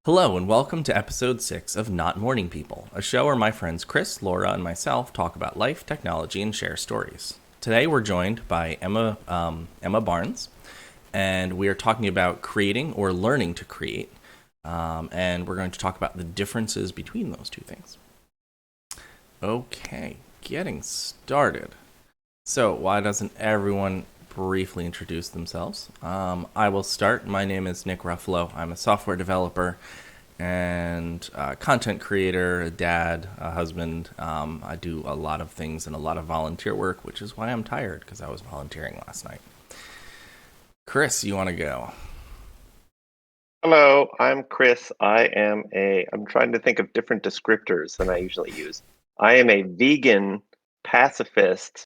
Hello, and welcome to episode 6 of Not Morning People, a show where my friends Chris, Laura, and myself talk about life, technology, and share stories. Today we're joined by Emma Barnes, and we are talking about creating or learning to create, and we're going to talk about the differences between those two things. Okay, getting started. So, why doesn't everyone briefly introduce themselves? I will start. My name is Nick Ruffalo. I'm a software developer and content creator, a dad, a husband. I do a lot of things and a lot of volunteer work, which is why I'm tired, because I was volunteering last night. Chris, you want to go? Hello, I'm Chris. I'm trying to think of different descriptors than I usually use. I am a vegan pacifist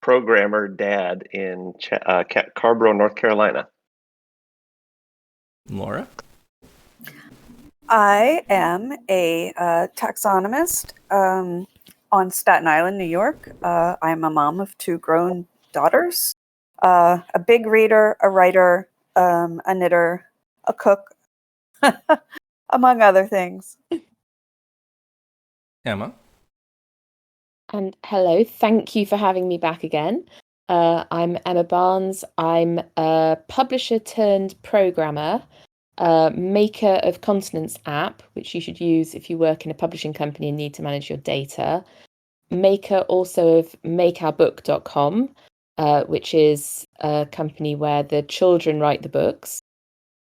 programmer dad in Carborough, North Carolina. Laura? I am a taxonomist on Staten Island, New York. I'm a mom of 2 grown daughters, a big reader, a writer, a knitter, a cook, among other things. Emma? And hello, thank you for having me back again. I'm Emma Barnes. I'm a publisher turned programmer, maker of Continence app, which you should use if you work in a publishing company and need to manage your data. Maker also of makeourbook.com, which is a company where the children write the books.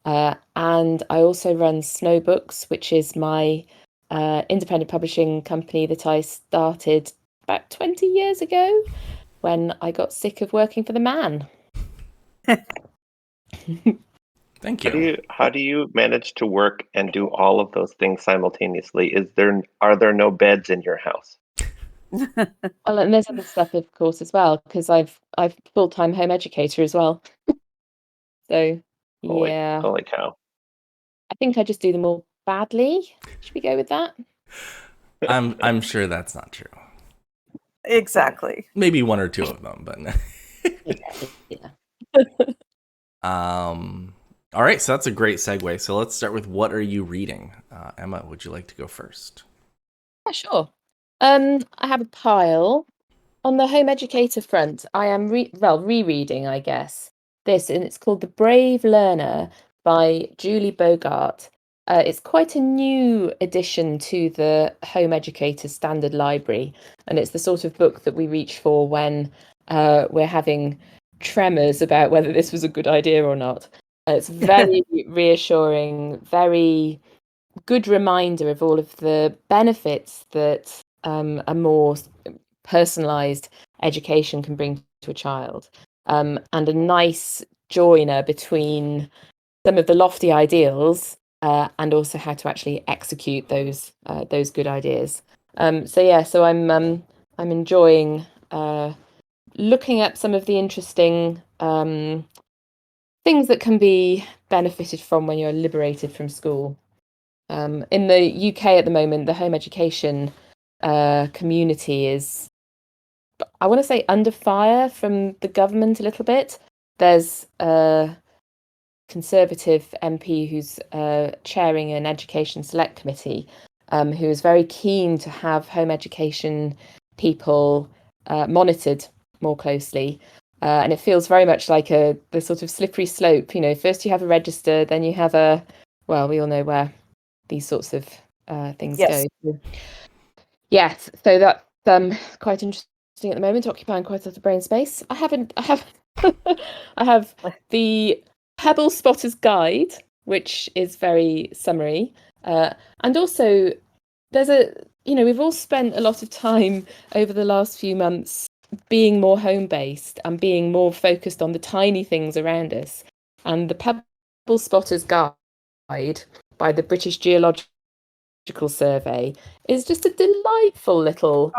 And I also run Snow Books, which is my independent publishing company that I started about 20 years ago when I got sick of working for the man. Thank you. How do you manage to work and do all of those things simultaneously? Are there no beds in your house? Well, and there's other stuff, of course, as well, because I've full-time home educator as well. So yeah, Holy cow. I think I just do them all badly. Should we go with that? I'm sure that's not true. Exactly. Maybe 1 or 2 of them, but Yeah. all right, so that's a great segue. So let's start with, what are you reading? Emma, would you like to go first? Yeah, sure. I have a pile. On the home educator front, I am rereading, I guess, this, and it's called The Brave Learner by Julie Bogart. It's quite a new addition to the home educator standard library, and it's the sort of book that we reach for when we're having tremors about whether this was a good idea or not. It's very reassuring, very good reminder of all of the benefits that a more personalized education can bring to a child, and a nice joiner between some of the lofty ideals and also how to actually execute those good ideas. So I'm enjoying looking at some of the interesting things that can be benefited from when you're liberated from school. In the UK at the moment, the home education community is, I want to say, under fire from the government a little bit. There's a Conservative MP who's chairing an education select committee, who is very keen to have home education people monitored more closely. And it feels very much like the sort of slippery slope. First you have a register, then you have well, we all know where these sorts of things Yes. go. Yes, so that's quite interesting at the moment, occupying quite a lot of brain space. I have the Pebble Spotter's Guide, which is very summary, and also we've all spent a lot of time over the last few months being more home based and being more focused on the tiny things around us. And the Pebble Spotter's Guide by the British Geological Survey is just a delightful little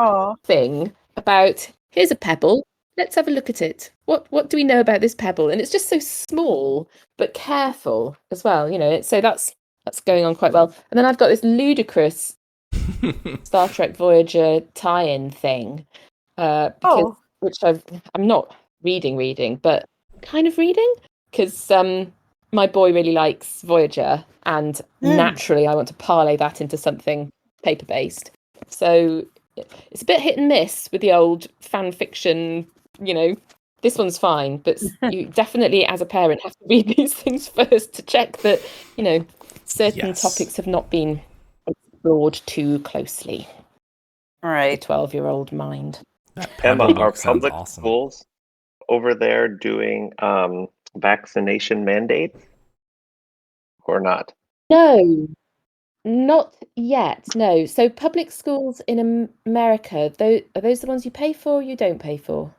thing about, here's a pebble, let's have a look at it. What do we know about this pebble? And it's just so small but careful as well, so that's going on quite well. And then I've got this ludicrous Star Trek Voyager tie-in thing, which I'm not reading, but kind of reading, because my boy really likes Voyager, and naturally I want to parlay that into something paper-based. So it's a bit hit and miss with the old fan fiction, this one's fine, but you definitely, as a parent, have to read these things first to check that, certain Yes. topics have not been explored too closely. All right. The 12-year-old mind. That Emma, Pebble are book sounds public awesome. schools over there doing vaccination mandates or not? No, not yet. No. So public schools in America, are those the ones you pay for or you don't pay for?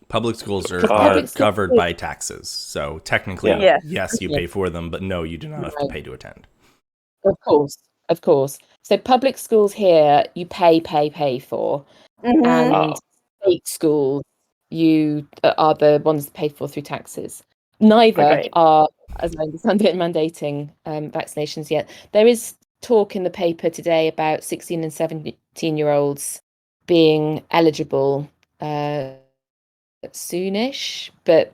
Public schools are, Because Uh, are public schools, covered by taxes. So technically, Yeah. yes, you Yeah. pay for them, but no, you do not have to Right. pay to attend. Of course. So public schools here, you pay for, Mhm. and state schools, you are the ones paid for through taxes. Neither Right. are, as I understand it, mandating vaccinations yet. There is talk in the paper today about 16 and 17-year-olds being eligible soonish, but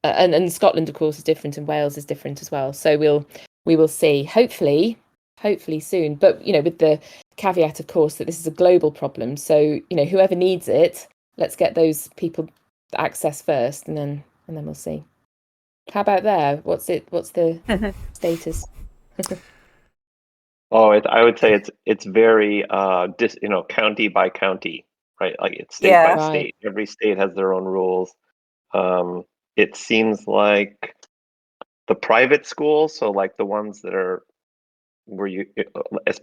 and Scotland, of course, is different, and Wales is different as well. So we will see. Hopefully soon. But with the caveat, of course, that this is a global problem. So whoever needs it, let's get those people access first, and then we'll see. How about there? What's the status? I would say it's very county by county, right? Like it's state by Yeah. Right. state. Every state has their own rules. It seems like the private schools, so like the ones that are where you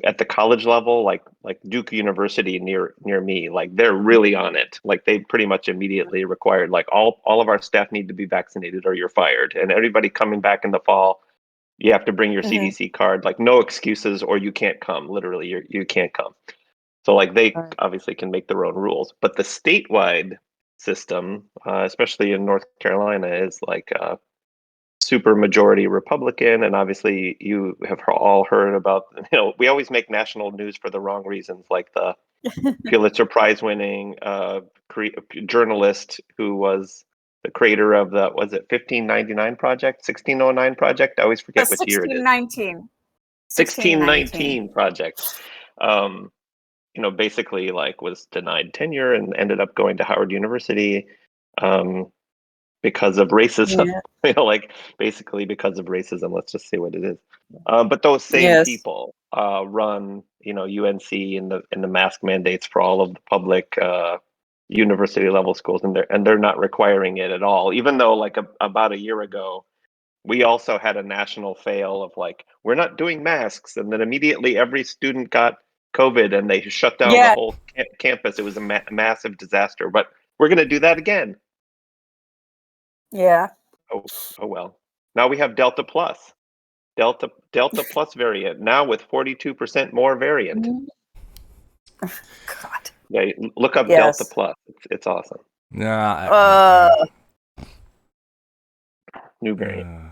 at the college level, like Duke University near me, like they're really on it. Like they pretty much immediately required like all of our staff need to be vaccinated or you're fired, and everybody coming back in the fall, you have to bring your Mhm. CDC card, like no excuses or you can't come. Literally, you can't come. So like they Right. obviously can make their own rules, but the statewide system, especially in North Carolina, is like super majority Republican, and obviously you have all heard about. We always make national news for the wrong reasons, like the Pulitzer Prize winning journalist who was the creator of the 1599 project, 1609 project. I always forget which year it is. 1619. 1619 project. Basically like was denied tenure and ended up going to Howard University because of racism. Yeah. Like basically because of racism. Let's just say what it is. But those same Yes. people run, UNC and the mask mandates for all of the public university level schools, and they're not requiring it at all. Even though like about a year ago, we also had a national fail of like we're not doing masks, and then immediately every student got COVID and they shut down the Yeah. whole campus. It was a massive disaster. But we're going to do that again. Yeah. Oh well. Now we have Delta Plus. Delta Plus variant now with 42% more variant. God. Yeah, look up Delta Yes. Plus. It's awesome. Nah, New variant.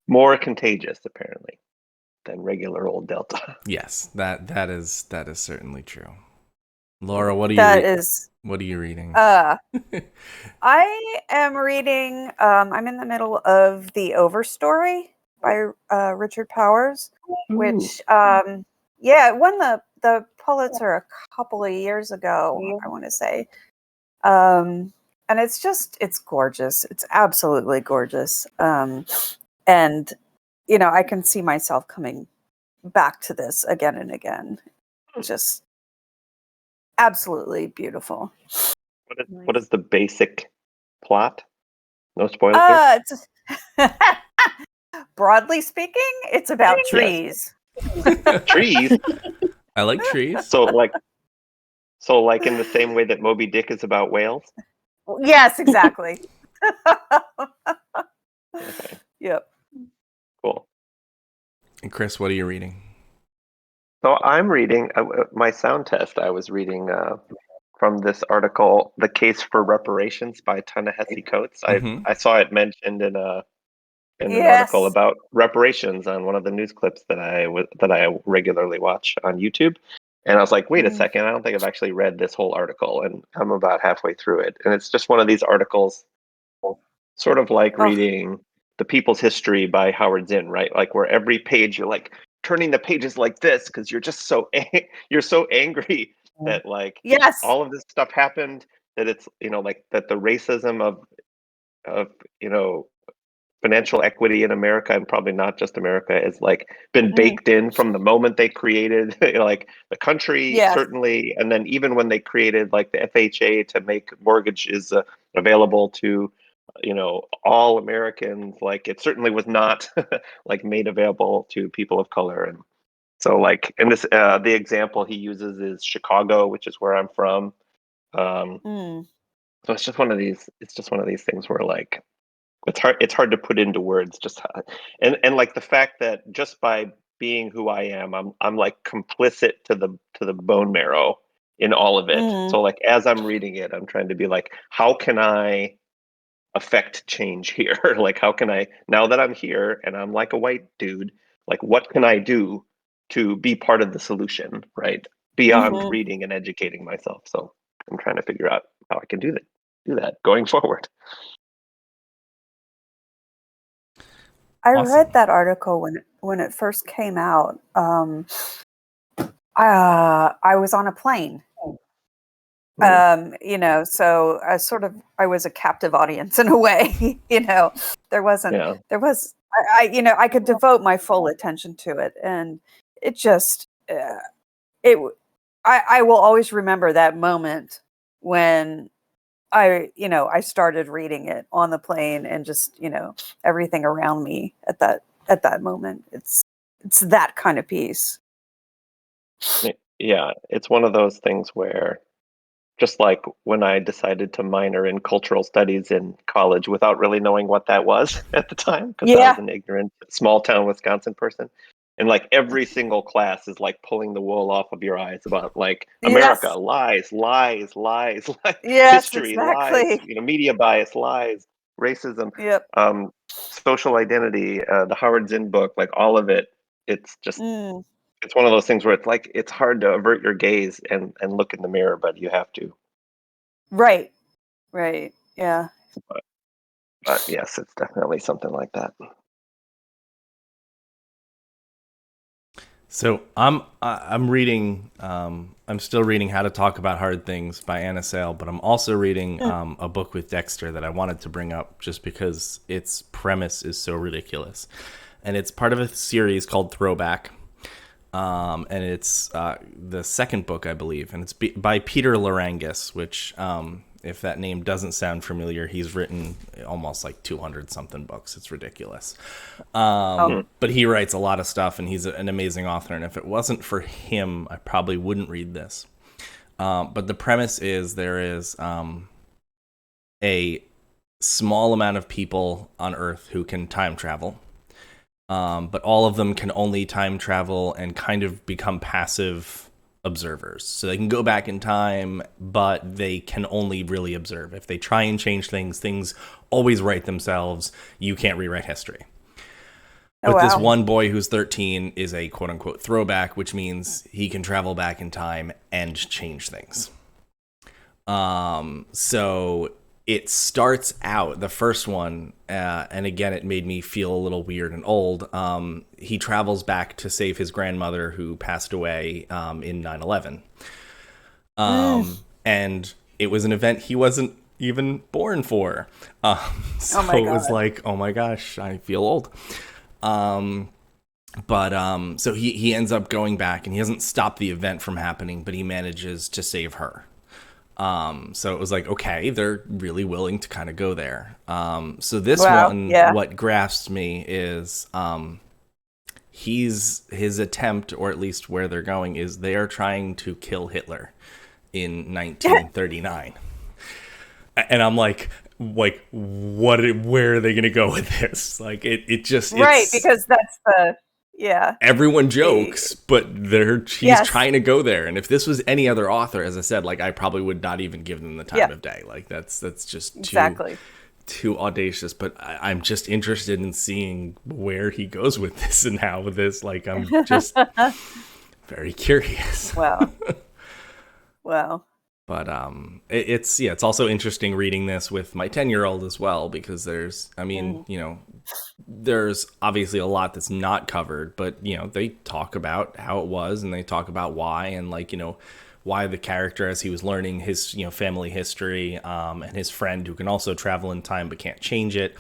More contagious apparently than regular old Delta. yes, that is certainly true. Laura, what are That you is. what are you reading? I am reading. I'm in the middle of The Overstory by Richard Powers, which it won the Pulitzer a couple of years ago, I want to say. And it's gorgeous. It's absolutely gorgeous. And I can see myself coming back to this again and again. Just absolutely beautiful. What is the basic plot? No spoilers. It's broadly speaking, it's about trees. Trees. I like trees. So like in the same way that Moby Dick is about whales. Yes, exactly. Okay, Yep. cool. And Chris, what are you reading? So I'm reading my sound test. I was reading from this article, "The Case for Reparations" by Ta-Nehisi Coates. Mhm. I saw it mentioned in an article Yes. about reparations on one of the news clips that I regularly watch on YouTube. And I was like, wait a second, I don't think I've actually read this whole article, and I'm about halfway through it. And it's just one of these articles, sort of like reading The People's History by Howard Zinn, right? Like where every page you're like turning the pages like this because you're just so you're so angry that like Yes. all of this stuff happened, that it's, like that the racism of you know financial equity in America, and probably not just America, is like been Mm. baked in from the moment they created like the country, Yes. certainly, and then even when they created like the FHA to make mortgages available to all Americans, like it certainly was not like made available to people of color. And so like in this the example he uses is Chicago, which is where I'm from. um Mm. so it's just one of these things where like it's hard to put into words just how, and like the fact that just by being who I am, I'm like complicit to the bone marrow in all of it. Mm. So like as I'm reading it, I'm trying to be like, how can I affect change here? Like how can I, now that I'm here and I'm like a white dude, like what can I do to be part of the solution, right? Beyond Hmm. reading and educating myself. So I'm trying to figure out how I can do that going forward. I Awesome. read that article when it first came out. I was on a plane. So I was a captive audience in a way. There wasn't, Yeah. there was, I could devote my full attention to it, and it just, it, I will always remember that moment when I started reading it on the plane, and just, everything around me at that moment. It's that kind of piece. Yeah, it's one of those things where, just like when I decided to minor in cultural studies in college without really knowing what that was at the time, because I was Yeah. an ignorant small town Wisconsin person. And like every single class is like pulling the wool off of your eyes about like America, Yes. lies, lies, lies, Yes, history, lies, exactly. media bias, lies, racism, Yep. um, social identity, the Howard Zinn book, like all of it. It's just Mm. it's one of those things where it's like it's hard to avert your gaze and look in the mirror, but you have to. Right. Right. Yeah. But yes, it's definitely something like that. So I'm reading. I'm still reading How to Talk About Hard Things by Anna Sale, but I'm also reading a book with Dexter that I wanted to bring up just because its premise is so ridiculous, and it's part of a series called Throwback. And it's the second book, I believe, and it's by Peter Larangis, which, if that name doesn't sound familiar, he's written almost like 200 something books. It's ridiculous. Oh. But he writes a lot of stuff, and he's an amazing author. And if it wasn't for him, I probably wouldn't read this. But the premise is there is a small amount of people on Earth who can time travel. But all of them can only time travel and kind of become passive observers. So they can go back in time, but they can only really observe. If they try and change things, things always right themselves. You can't rewrite history. Oh, But this wow. one boy who's 13 is a quote unquote throwback, which means he can travel back in time and change things. So it starts out, the first one, and again, it made me feel a little weird and old. He travels back to save his grandmother who passed away in 9/11. And it was an event he wasn't even born for. So Oh my it was God. like, oh my gosh, I feel old. But so he ends up going back, and he doesn't stop the event from happening, but he manages to save her. So it was like, okay, they're really willing to kind of go there. So this Wow. one, Yeah. what grasps me is his attempt, or at least where they're going, is they are trying to kill Hitler in 1939. And I'm like, where are they going to go with this? Like, it just, Right, it's, because that's the yeah. everyone Eh, jokes, but he's yes. trying to go there. And if this was any other author, as I said, like I probably would not even give them the time Yeah. of day. Like that's just Exactly. too audacious. But I'm just interested in seeing where he goes with this and how this. Like I'm just very curious. Wow. Wow. But it's also interesting reading this with my 10-year-old as well, because there's obviously a lot that's not covered, but they talk about how it was, and they talk about why, and why the character, as he was learning his family history, and his friend who can also travel in time but can't change it.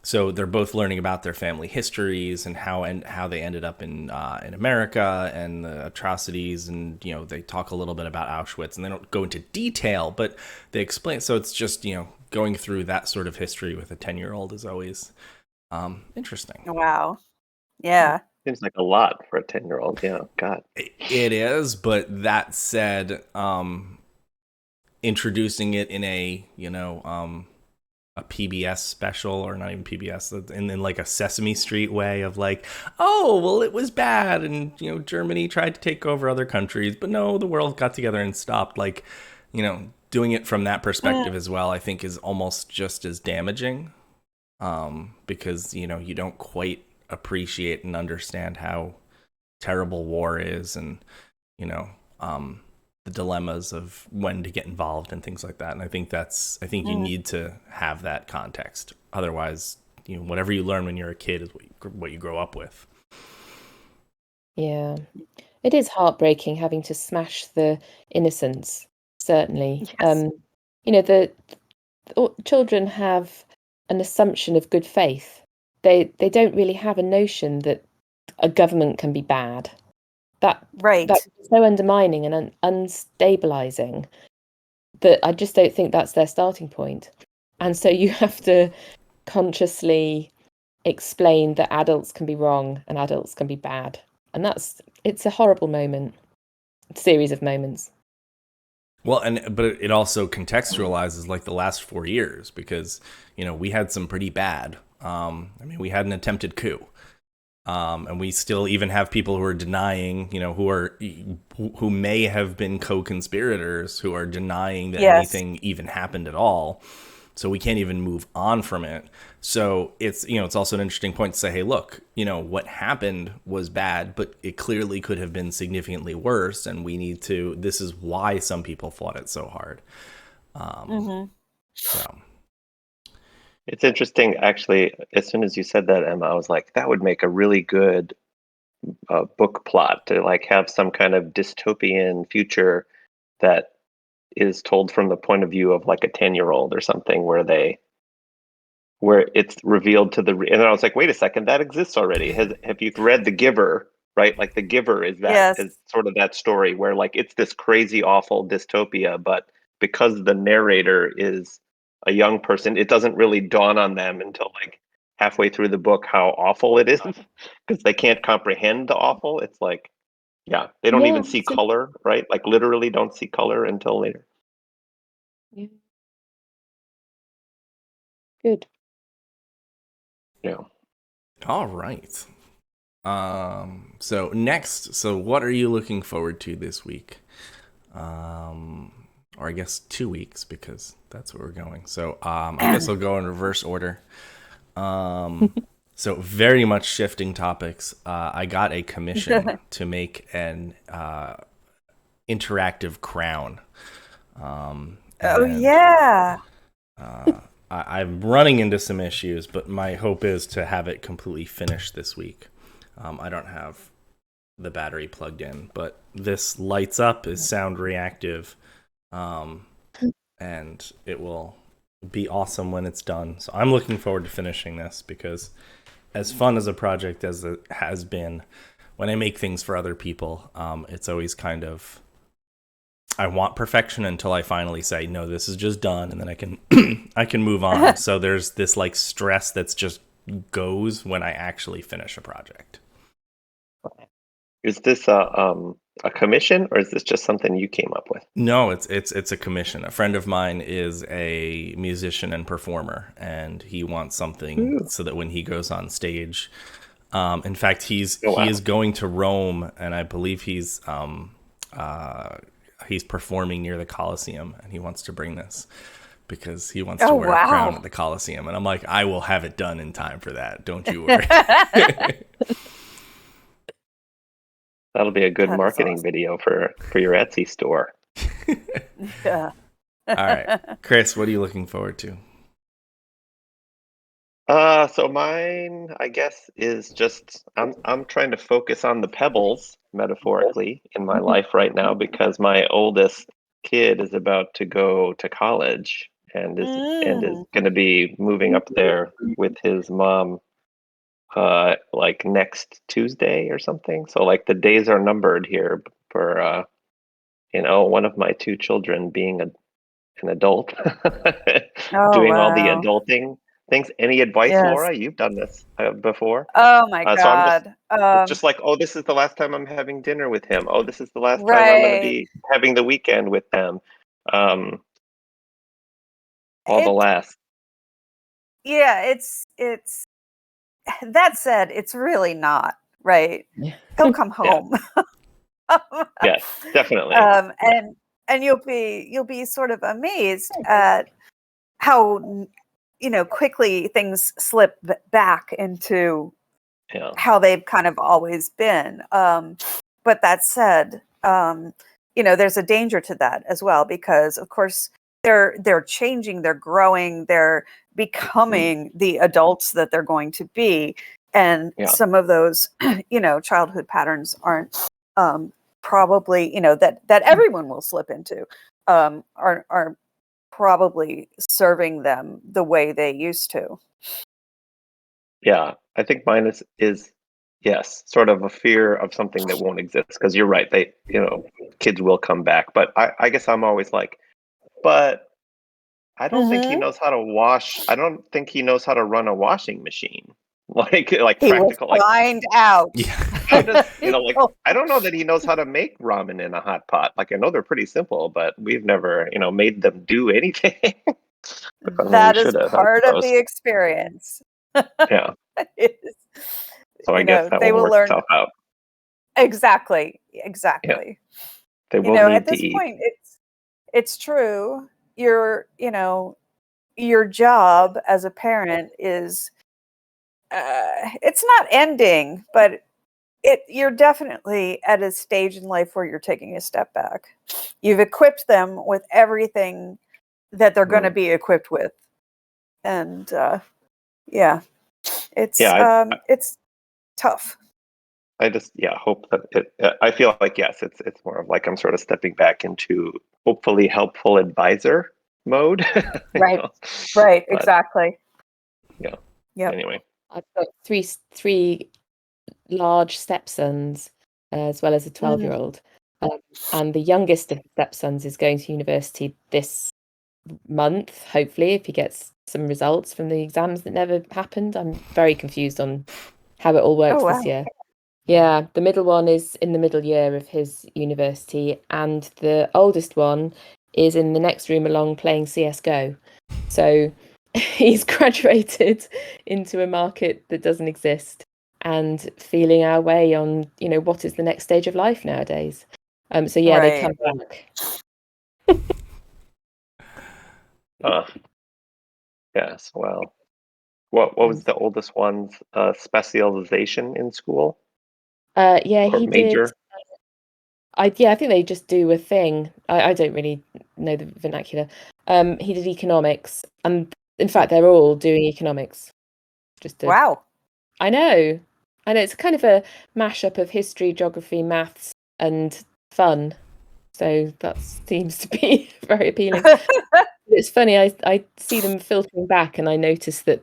So they're both learning about their family histories and how they ended up in America, and the atrocities, and they talk a little bit about Auschwitz, and they don't go into detail, but they explain. So it's just going through that sort of history with a 10-year-old is always interesting. Wow. Yeah. Seems like a lot for a 10-year-old. Yeah, God. It is, but that said, introducing it in a PBS special, or not even PBS, in like a Sesame Street way of like, oh, well, it was bad, and Germany tried to take over other countries, but no, the world got together and stopped. Like, doing it from that perspective as well, I think is almost just as damaging, because you don't quite appreciate and understand how terrible war is, and the dilemmas of when to get involved and things like that. And I think you need to have that context. Otherwise, whatever you learn when you're a kid is what you grow up with. Yeah. It is heartbreaking having to smash the innocence, certainly. Yes. The children have an assumption of good faith. They don't really have a notion that a government can be bad. Right. That's so undermining and unstabilizing that I just don't think that's their starting point. And so you have to consciously explain that adults can be wrong and adults can be bad. And it's a horrible series of moments. Well, but it also contextualizes like the last 4 years, because we had some pretty bad. We had an attempted coup. And we still even have people who are denying, who may have been co-conspirators, who are denying that anything even happened at all. So we can't even move on from it. So it's also an interesting point to say, hey, look, what happened was bad, but it clearly could have been significantly worse. And this is why some people fought it so hard. So. It's interesting, actually. As soon as you said that, Emma, I was like, that would make a really good book plot, to like have some kind of dystopian future that is told from the point of view of like a 10-year-old or something, where it's revealed to and then I was like, wait a second, that exists already. Have you read The Giver? Right, like The Giver is sort of that story where like it's this crazy, awful dystopia, but because the narrator is a young person, it doesn't really dawn on them until like halfway through the book how awful it is, because they can't comprehend the awful. It's like, yeah, they don't even see color, right? Like literally don't see color until later. Yeah. Good. Yeah. All right. So what are you looking forward to this week? Or I guess 2 weeks, because that's where we're going. So I guess I'll go in reverse order. So very much shifting topics. I got a commission to make an interactive crown. I'm running into some issues, but my hope is to have it completely finished this week. I don't have the battery plugged in, but this lights up, is sound reactive, and it will be awesome when it's done. So I'm looking forward to finishing this, because as fun as a project as it has been, when I make things for other people, it's always kind of, I want perfection until I finally say, no, this is just done, and then I can I can move on. So there's this like stress that's just goes when I actually finish a project. Is this a commission, or is this just something you came up with? No, it's a commission. A friend of mine is a musician and performer, and he wants something so that when he goes on stage, in fact, he is going to Rome, and I believe he's performing near the Colosseum, and he wants to bring this because he wants to wear a crown at the Colosseum. And I'm like, I will have it done in time for that. Don't you worry. That'll be a good marketing video for your Etsy store. Yeah. All right, Chris, what are you looking forward to? So mine, I guess, is just I'm trying to focus on the pebbles metaphorically in my life right now because my oldest kid is about to go to college and is Mm. going to be moving up there with his mom like next Tuesday or something. So like the days are numbered here for one of my two children being an adult, Oh, doing all the wow. adulting things. Any advice, Yes. Laura? You've done this before. Oh my So I'm just God. it's just like, oh, this is the last time I'm having dinner with him. Oh, this is the last time I'm going to Right. be having the weekend with them. Um, all the It, last. yeah, it's that said, it's really not, right? Yeah. He'll come Yeah, home. yes, definitely. um, and and you'll be sort of amazed at how quickly things slip back into Yeah, how they've kind of always been. But that said, there's a danger to that as well because, of course, they're changing, they're growing, they're becoming the adults that they're going to be, and yeah, some of those, childhood patterns aren't probably, that everyone will slip into, are probably serving them the way they used to. yeah. I think mine is yes, sort of a fear of something that won't exist. Because you're right, kids will come back. But I guess I'm always like, but I don't think he Hmm. knows how to wash. I don't think he knows how to run a washing machine. Like He will practical. Like find out. Yeah. how does He like will- I don't know that he knows how to make ramen in a hot pot. Like I know they're pretty simple, but we've never made them do anything. I mean, we that is should have, I part of suppose. the experience. Yeah. Is, So I guess that they will will work learn itself out. exactly, Yeah. exactly. They will At need to this eat. point, it's true. Your job as a parent is it's not ending, but you're definitely at a stage in life where you're taking a step back. You've equipped them with everything that they're going to Mm. be equipped with, and yeah, Yeah. it's tough. I just hope that I feel like yes, it's more of like I'm sort of stepping back into hopefully helpful advisor mode. Right, right, But exactly. yeah. Yep. Anyway. I've got three large stepsons, as well as a Mm. 12-year-old. And the youngest of the stepsons is going to university this month, hopefully, if he gets some results from the exams that never happened. I'm very confused on how it all Oh works wow. this year. Yeah, the middle one is in the middle year of his university, and the oldest one is in the next room along playing CS:GO. So he's graduated into a market that doesn't exist and feeling our way on, what is the next stage of life nowadays. So yeah, they Right. come back. Uh, yes. Well, what was And the oldest one's specialization in school yeah, or he did. major? I think they just do a thing. I don't really know the vernacular. He did economics, and in fact, they're all doing economics. Just to, Wow. I know, it's kind of a mashup of history, geography, maths, and fun. So that seems to be very appealing. It's funny. I see them filtering back, and I notice that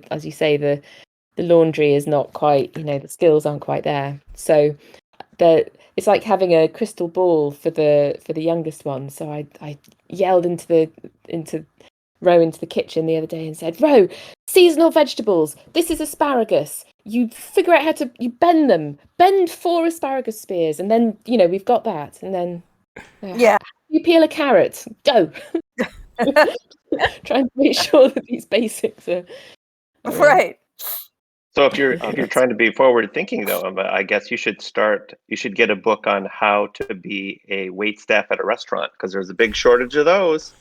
as you say, the laundry is not quite. The skills aren't quite there. So it's like having a crystal ball for the youngest one. So I yelled into Ro into the kitchen the other day and said, Ro, seasonal vegetables. This is asparagus. You figure out how to bend 4 asparagus spears, and then we've got that. And then Yeah. you peel a carrot. Go. Trying to make sure that these basics are in. Right. So if you're trying to be forward thinking though, I guess you should get a book on how to be a wait staff at a restaurant because there's a big shortage of those,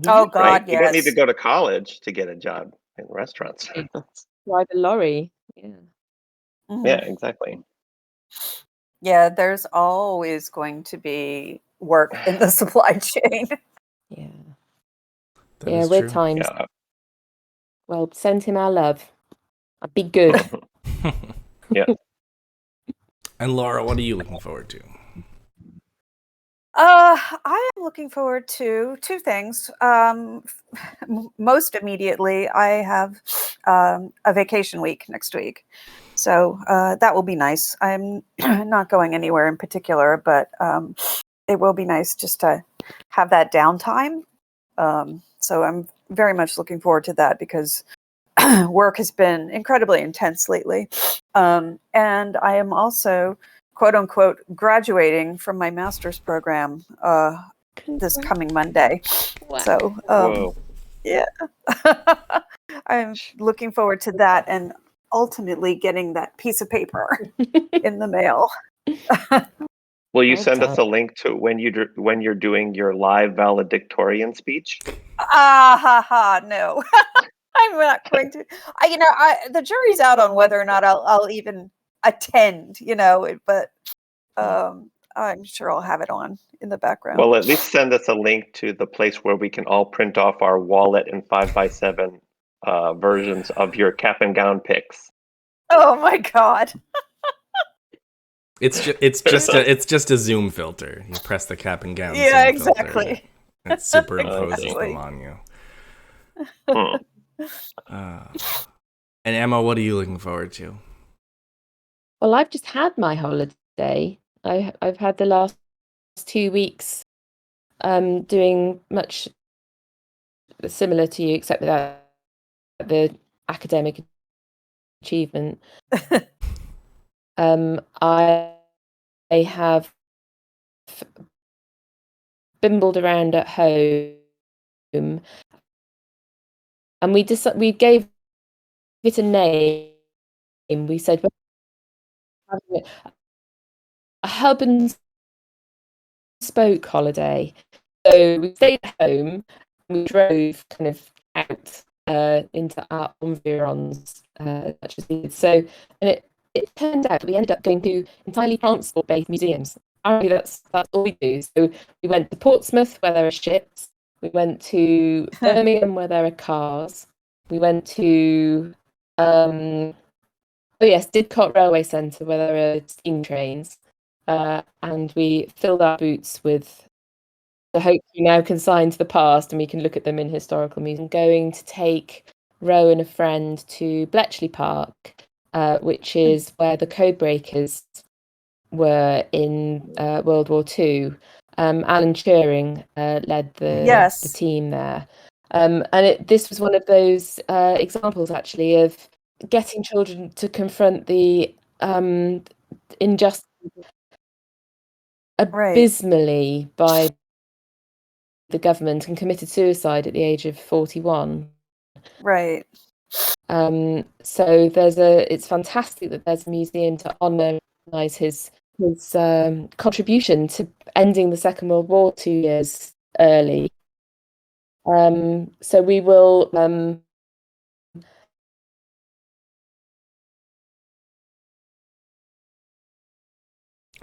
Oh Yeah, right? God, You don't need to yes. go to college to get a job in restaurants. drive a lorry. Yeah. Yeah, Mhm. exactly. Yeah, there's always going to be work in the supply chain. Yeah. That Yeah, is weird true. times. Yeah. Well, send him our love. I'd be good. Yeah. And Laura, what are you looking forward to? I am looking forward to two things. Most immediately, I have a vacation week next week. So that will be nice. I'm not going anywhere in particular, but it will be nice just to have that downtime. So I'm very much looking forward to that because work has been incredibly intense lately. And I am also, quote unquote, graduating from my master's program this coming Monday. Wow. So, Whoa. yeah, I'm looking forward to that and ultimately getting that piece of paper in the mail. Will you Well send us done. a link to when you're doing your live valedictorian speech? Ah ha ha! No, I'm not going to. The jury's out on whether or not I'll even attend. But I'm sure I'll have it on in the background. Well, at least send us a link to the place where we can all print off our wallet and 5x7 versions of your cap and gown pics. Oh my god! It's just a zoom filter. You press the cap and gown Yeah, zoom filter. exactly. It superimposes Exactly. them on you. Hmm. And Emma, what are you looking forward to? Well, I've just had my holiday. I've had the last 2 weeks doing much similar to you, except without the academic achievement. I have bimbled around at home, and we gave it a name. We said we're having a hub and spoke holiday. So we stayed at home and we drove kind of out into our environs such as we did. So, and it turned out we ended up going to entirely transport-based museums. Apparently that's all we do. So we went to Portsmouth where there are ships. We went to Birmingham where there are cars. We went to Didcot Railway Centre where there are steam trains. And we filled our boots with the hope we now consign to the past and we can look at them in historical museums. I'm going to take Roe and a friend to Bletchley Park, which is where the codebreakers were in World War II. Alan Turing led the Yes. team there. And this was one of those examples, actually, of getting children to confront the injustice abysmally by the government and committed suicide at the age of 41. Right. So it's fantastic that there's a museum to honour his contribution to ending the Second World War 2 years early. So we will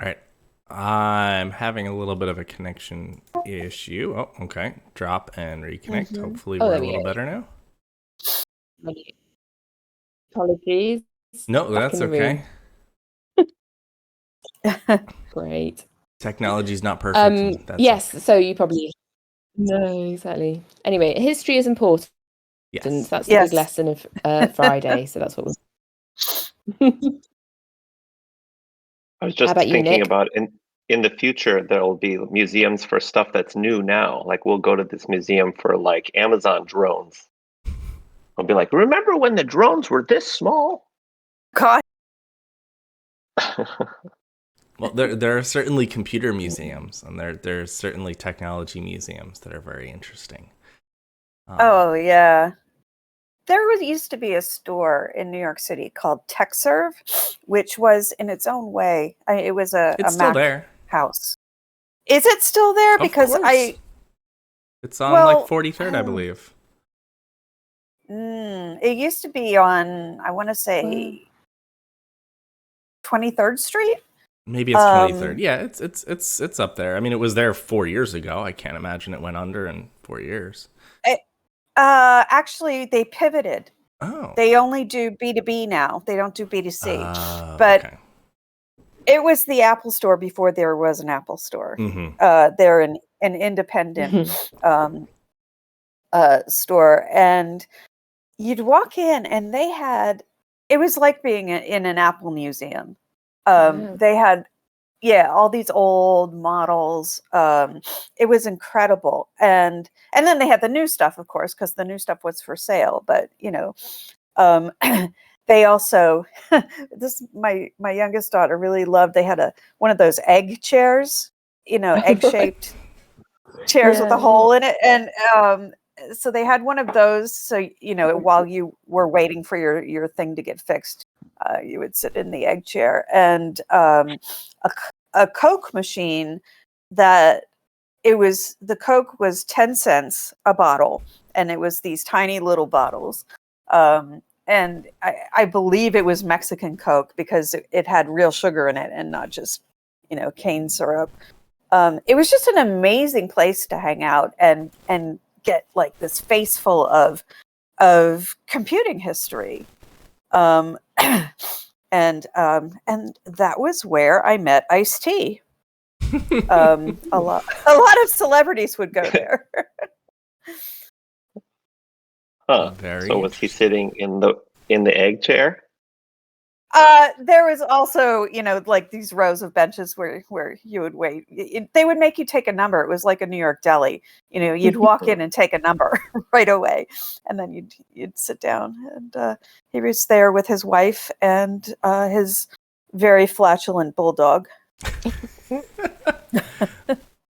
All right. I'm having a little bit of a connection issue. Oh, okay. Drop and reconnect. Mhm. Hopefully Oh, we're there a we little go. better now. Apologies. No, Back that's in the room. okay. Great. Technology's not perfect. And that's Yes, okay. so you probably no, exactly. Anyway, history is important. Yes. That's the Yes. big lesson of Friday. So that's what we'll I was How just about you, thinking Nick? about in the future there'll be museums for stuff that's new now. Like we'll go to this museum for like Amazon drones. I'll be like, remember when the drones were this small? God. Well, there are certainly computer museums, and there's certainly technology museums that are very interesting. Oh yeah. Used to be a store in New York City called TechServe, which was in its own way. It was a It's still Mac there. house. Is it still there? Of Because course. It's on like well, 43rd, I believe. it used to be on, I want to say, 23rd Street. Maybe it's 2030. Yeah, it's up there. I mean, it was there 4 years ago. I can't imagine it went under in 4 years. Actually, they pivoted. Oh. They only do B2B now. They don't do B2C. But Okay. it was the Apple Store before there was an Apple Store. They're an independent store, and you'd walk in, and it was like being in an Apple museum. They had all these old models. It was incredible, and then they had the new stuff, of course, because the new stuff was for sale. But um, they also my youngest daughter really loved. They had one of those egg chairs, egg shaped chairs with a hole in it, and so they had one of those. So while you were waiting for your thing to get fixed, you would sit in the egg chair, and a Coke machine that the Coke was 10 cents a bottle, and it was these tiny little bottles. And I believe it was Mexican Coke because it had real sugar in it and not just, cane syrup. It was just an amazing place to hang out and get like this face full of computing history. And that was where I met Ice-T. A lot of celebrities would go there. Huh. Very So was he sitting in the egg chair? There was also, like these rows of benches where you would wait. They would make you take a number. It was like a New York deli. You'd walk in and take a number right away, and then you'd sit down. And he was there with his wife and his very flatulent bulldog.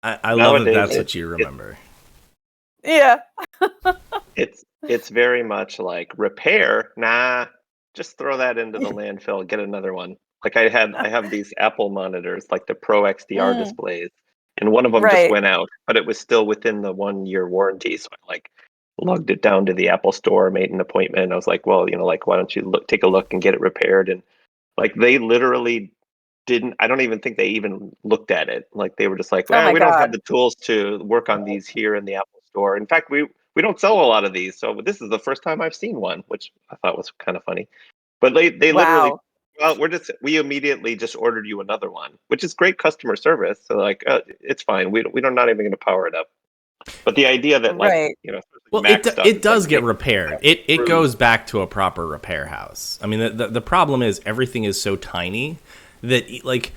I love that that's what you remember. Yeah. It's very much like repair. Nah, just throw that into the landfill, get another one. Like I have these Apple monitors, like the Pro XDR displays, and one of them just went out, but it was still within the 1-year warranty. So I lugged it down to the Apple store, made an appointment. I was like, well, why don't you take a look and get it repaired? And they literally didn't. I don't even think they even looked at it. Like they were just like, well, we don't have the tools to work on these here in the Apple store. In fact, we don't sell a lot of these, so this is the first time I've seen one, which I thought was kind of funny. But they literally, well, we immediately just ordered you another one, which is great customer service. So it's fine. We're not even going to power it up. But the idea that well, it does get repaired. It goes back to a proper repair house. I mean, the problem is everything is so tiny that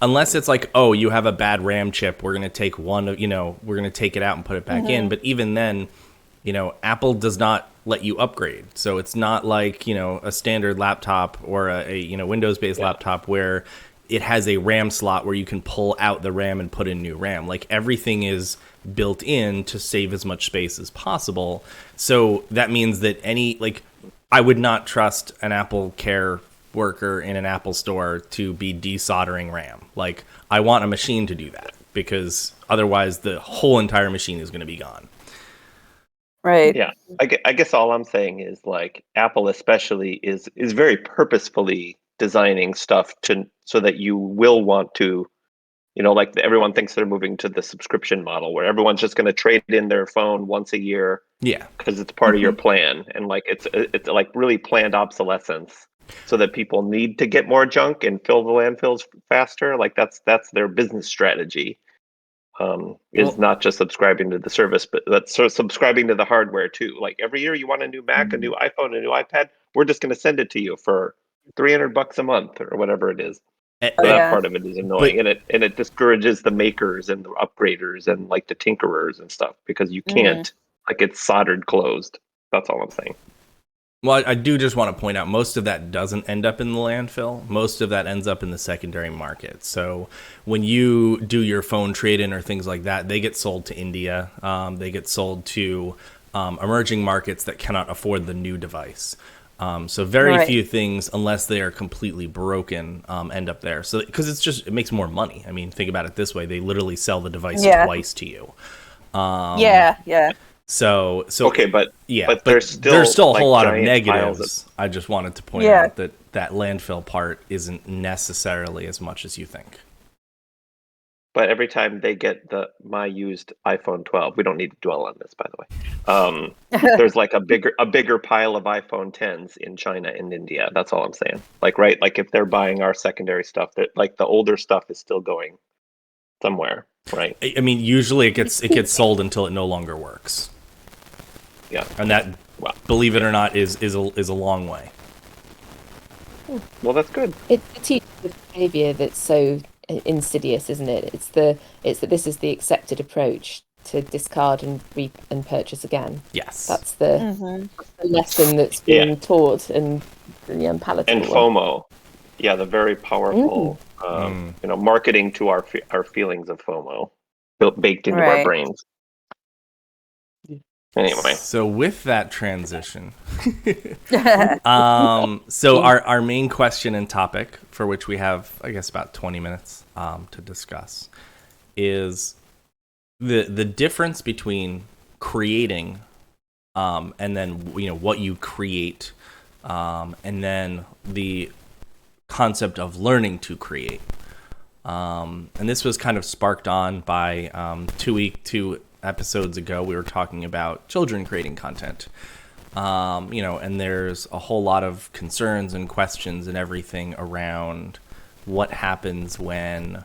unless it's like, oh, you have a bad RAM chip, we're going to take we're going to take it out and put it back in. But even then, Apple does not let you upgrade. So it's not like, a standard laptop or a Windows-based laptop where it has a RAM slot where you can pull out the RAM and put in new RAM. Like everything is built in to save as much space as possible. So that means that I would not trust an Apple Care worker in an Apple store to be desoldering RAM. Like I want a machine to do that because otherwise the whole entire machine is going to be gone. Right. Yeah. I guess all I'm saying is Apple especially is very purposefully designing stuff so that you will want to, everyone thinks they're moving to the subscription model where everyone's just going to trade in their phone once a year. Yeah. Because it's part of your plan. And it's like really planned obsolescence so that people need to get more junk and fill the landfills faster. Like that's their business strategy. Is not just subscribing to the service, but that's sort of subscribing to the hardware too. Like every year you want a new Mac, a new iPhone, a new iPad, we're just going to send it to you for $300 a month or whatever it is. So that part of it is annoying, and it discourages the makers and the upgraders and the tinkerers and stuff because you can't it's soldered closed. That's all I'm saying. Well, I do just want to point out most of that doesn't end up in the landfill. Most of that ends up in the secondary market. So when you do your phone trade-in or things like that, they get sold to India. They get sold to emerging markets that cannot afford the new device. So very few things, unless they are completely broken, end up there. So because it makes more money. I mean, think about it this way: they literally sell the device twice to you. So okay, but there's still a whole lot of negatives. I just wanted to point out that landfill part isn't necessarily as much as you think. But every time they get my used iPhone 12, we don't need to dwell on this, by the way. There's like a bigger pile of iPhone 10s in China and India. That's all I'm saying. Like, right, like if they're buying our secondary stuff, that like the older stuff is still going somewhere, right? I mean, usually it gets sold until it no longer works, Yeah, and that, well, believe it or not, is a long way. well, that's good. It teaches the behaviour that's so insidious, isn't it? It's that this is the accepted approach to discard and purchase again. Yes. That's the lesson that's Yeah. being taught, and the unpalatable And one. FOMO, yeah, the very powerful, marketing to our feelings of FOMO baked into our Right. brains. Anyway, So with that transition, so our main question and topic, for which we have, I guess, about 20 minutes to discuss, is the difference between creating and then what you create, and then the concept of learning to create. And this was kind of sparked on by 2 episodes ago, we were talking about children creating content. And there's a whole lot of concerns and questions and everything around what happens when,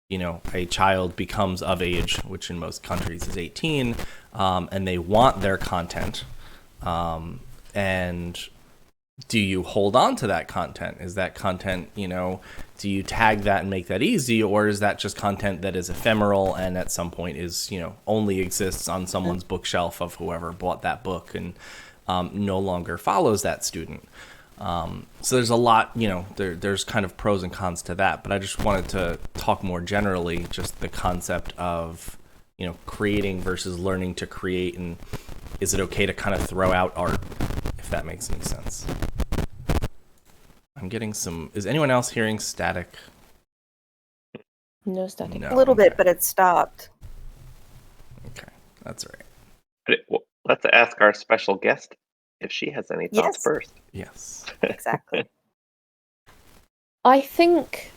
a child becomes of age, which in most countries is 18, and they want their content. And do you hold on to that content? Is that content, do you tag that and make that easy, or is that just content that is ephemeral and at some point is, only exists on someone's bookshelf of whoever bought that book and no longer follows that student? So there's a lot, there's kind of pros and cons to that, but I just wanted to talk more generally, just the concept of, creating versus learning to create, and is it okay to kind of throw out art, if that makes any sense. I'm getting is anyone else hearing static? No static. No, A little bit, okay. but it stopped. Okay, that's all right. Well, let's ask our special guest if she has any thoughts Yes. first. Yes. Exactly. I think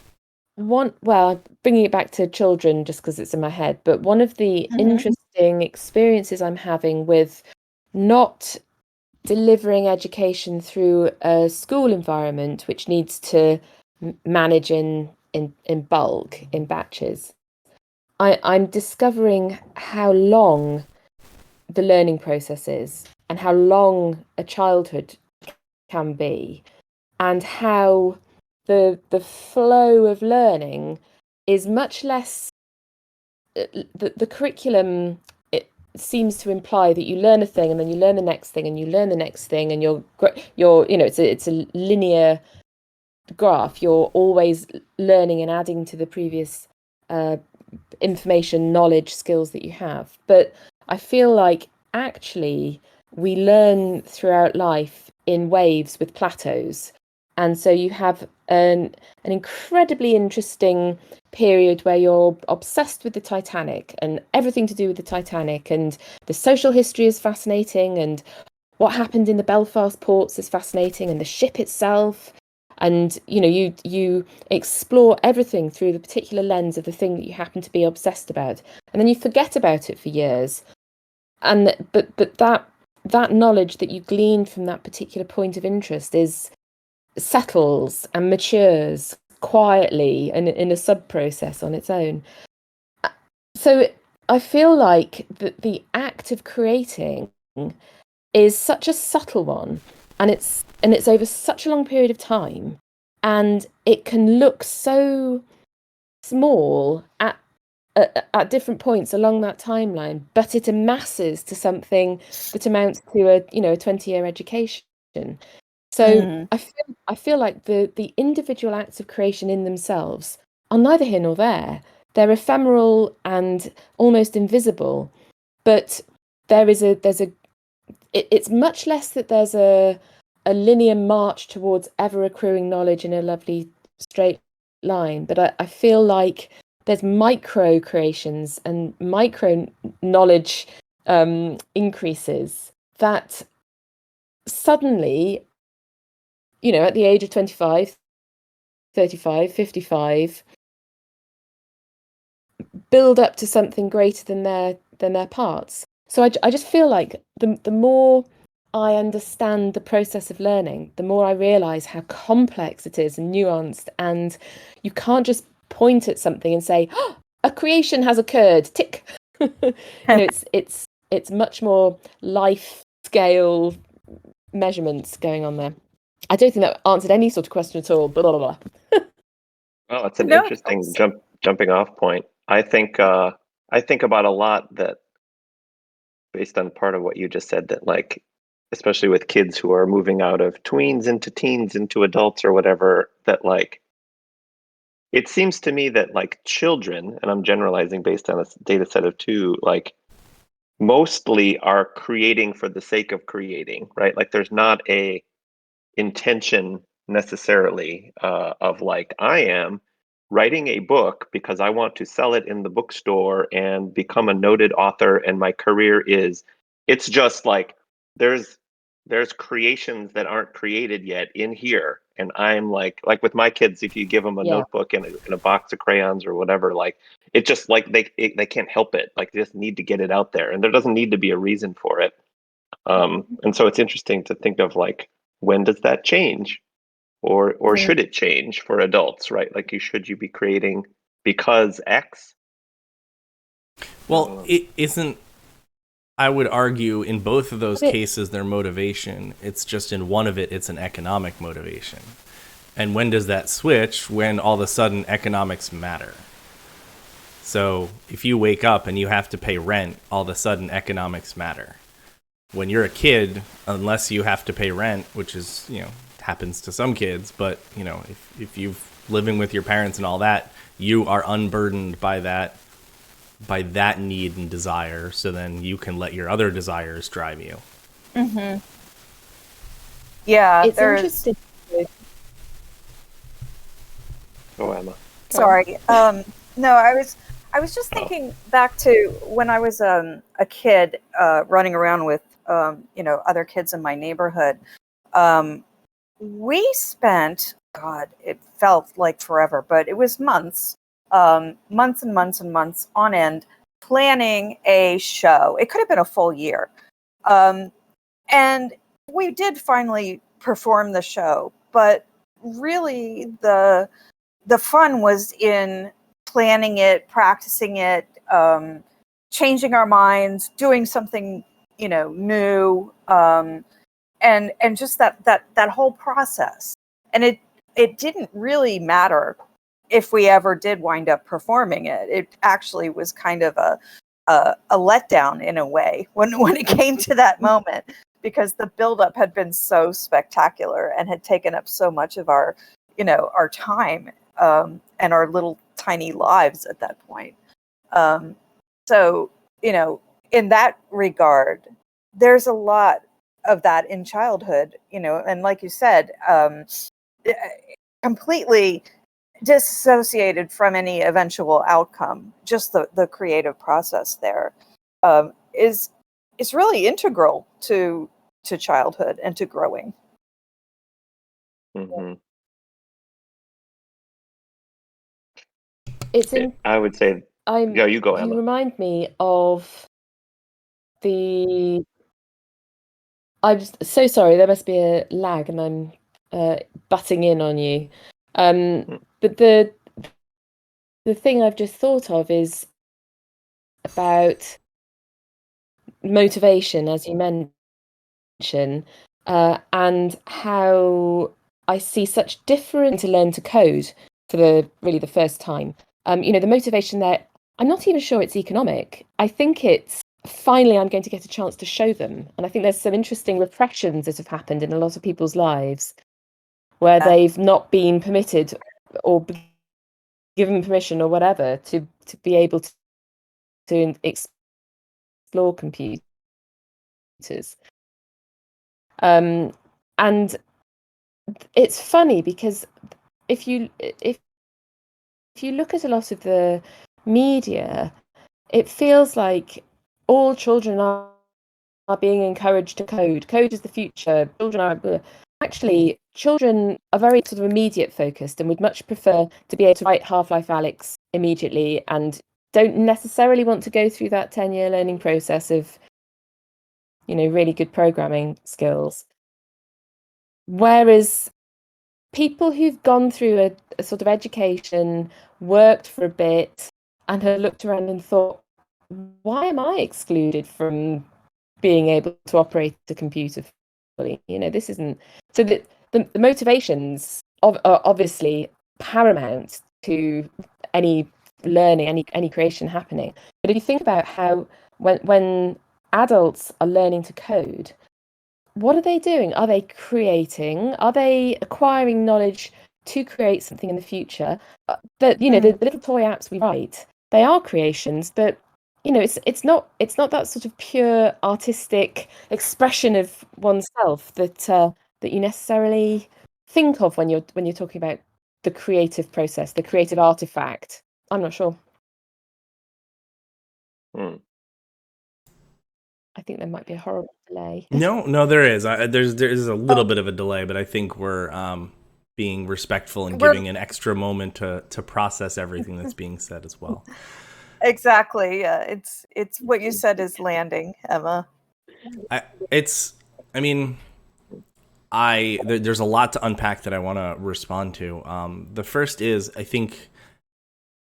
bringing it back to children just because it's in my head, but one of the interesting experiences I'm having with not delivering education through a school environment, which needs to manage in bulk, in batches, I'm discovering how long the learning process is and how long a childhood can be, and how the flow of learning is much less. The curriculum, it seems to imply that you learn a thing and then you learn the next thing and you learn the next thing, and you're it's a linear graph. You're always learning and adding to the previous information, knowledge, skills that you have. But I feel like actually we learn throughout life in waves with plateaus. And so you have an incredibly interesting period where you're obsessed with the Titanic and everything to do with the Titanic, and the social history is fascinating, and what happened in the Belfast ports is fascinating, and the ship itself. And you explore everything through the particular lens of the thing that you happen to be obsessed about, and then you forget about it for years. And but that knowledge that you glean from that particular point of interest settles and matures quietly and in a sub-process on its own. So I feel like the act of creating is such a subtle one, and it's over such a long period of time, and it can look so small at different points along that timeline, but it amasses to something that amounts to a 20-year education. So I feel like the individual acts of creation in themselves are neither here nor there. They're ephemeral and almost invisible, but it's much less that there's a linear march towards ever accruing knowledge in a lovely straight line, but I feel like there's micro creations and micro knowledge increases that suddenly at the age of 25, 35, 55, build up to something greater than their parts. So I just feel like the more I understand the process of learning, the more I realize how complex it is and nuanced, and you can't just point at something and say, oh, a creation has occurred, tick. It's much more life scale measurements going on there. I don't think that answered any sort of question at all. Blah, blah, blah. Well, it's an No, interesting jumping off point. I think about a lot that, based on part of what you just said, that like, especially with kids who are moving out of tweens into teens into adults or whatever, that like, it seems to me that like children, and I'm generalizing based on a data set of two, like mostly are creating for the sake of creating, right? Like there's not a intention necessarily of like, I am writing a book because I want to sell it in the bookstore and become a noted author, and my career is, it's just like there's creations that aren't created yet in here, and I'm like with my kids, if you give them a Yeah. notebook and a box of crayons or whatever, like it just like they can't help it, like they just need to get it out there, and there doesn't need to be a reason for it. And so it's interesting to think of like, when does that change, or should it change for adults, right? Like should you be creating because X? Well, it isn't. I would argue in both of those Okay. cases, their motivation. It's just in one of it, it's an economic motivation. And when does that switch? When all of a sudden economics matter. So if you wake up and you have to pay rent, all of a sudden economics matter. When you're a kid, unless you have to pay rent, which is, happens to some kids, but, if you're living with your parents and all that, you are unburdened by that need and desire, so then you can let your other desires drive you. Mm-hmm. Yeah, It's there's. interesting. Oh, Emma. Sorry. No, I was just thinking back to when I was a kid, running around with other kids in my neighborhood. We spent, God, it felt like forever, but it was months, months and months and months on end, planning a show. It could have been a full year. And we did finally perform the show, but really the fun was in planning it, practicing it, changing our minds, doing something new, and just that whole process. And it didn't really matter if we ever did wind up performing it. It actually was kind of a letdown in a way when it came to that moment, because the buildup had been so spectacular and had taken up so much of our time, and our little tiny lives at that point. So, in that regard, there's a lot of that in childhood, and like you said, completely disassociated from any eventual outcome. Just the creative process there is really integral to childhood and to growing. Mm-hmm. It's in. I would say, yeah, you go, You Emma. remind me of the. I'm so sorry. There must be a lag, and I'm butting in on you. But the thing I've just thought of is about motivation, as you mentioned, and how I see such different to learn to code for the first time. The motivation there, I'm not even sure it's economic. I think it's finally I'm going to get a chance to show them. And I think there's some interesting repressions that have happened in a lot of people's lives where they've not been permitted or given permission or whatever to be able to explore computers. And it's funny because if you look at a lot of the media, it feels like all children are being encouraged to code. Code is the future. Children are actually children are very sort of immediate focused and would much prefer to be able to write Half-Life Alyx immediately and don't necessarily want to go through that 10-year learning process of, really good programming skills. Whereas people who've gone through a sort of education, worked for a bit, and have looked around and thought, why am I excluded from being able to operate a computer fully? This isn't so that the motivations are obviously paramount to any learning, any creation happening. But if you think about how when adults are learning to code, what are they doing? Are they creating? Are they acquiring knowledge to create something in the future? The little toy apps we write, they are creations, but it's not that sort of pure artistic expression of oneself that you necessarily think of when you're talking about the creative process, the creative artifact. I'm not sure. I think there might be a horrible delay. No, there is. There's a little bit of a delay, but I think we're being respectful and giving an extra moment to process everything that's being said as well. Exactly. Yeah, it's what you said is landing, Emma. There's a lot to unpack that I want to respond to. The first is, I think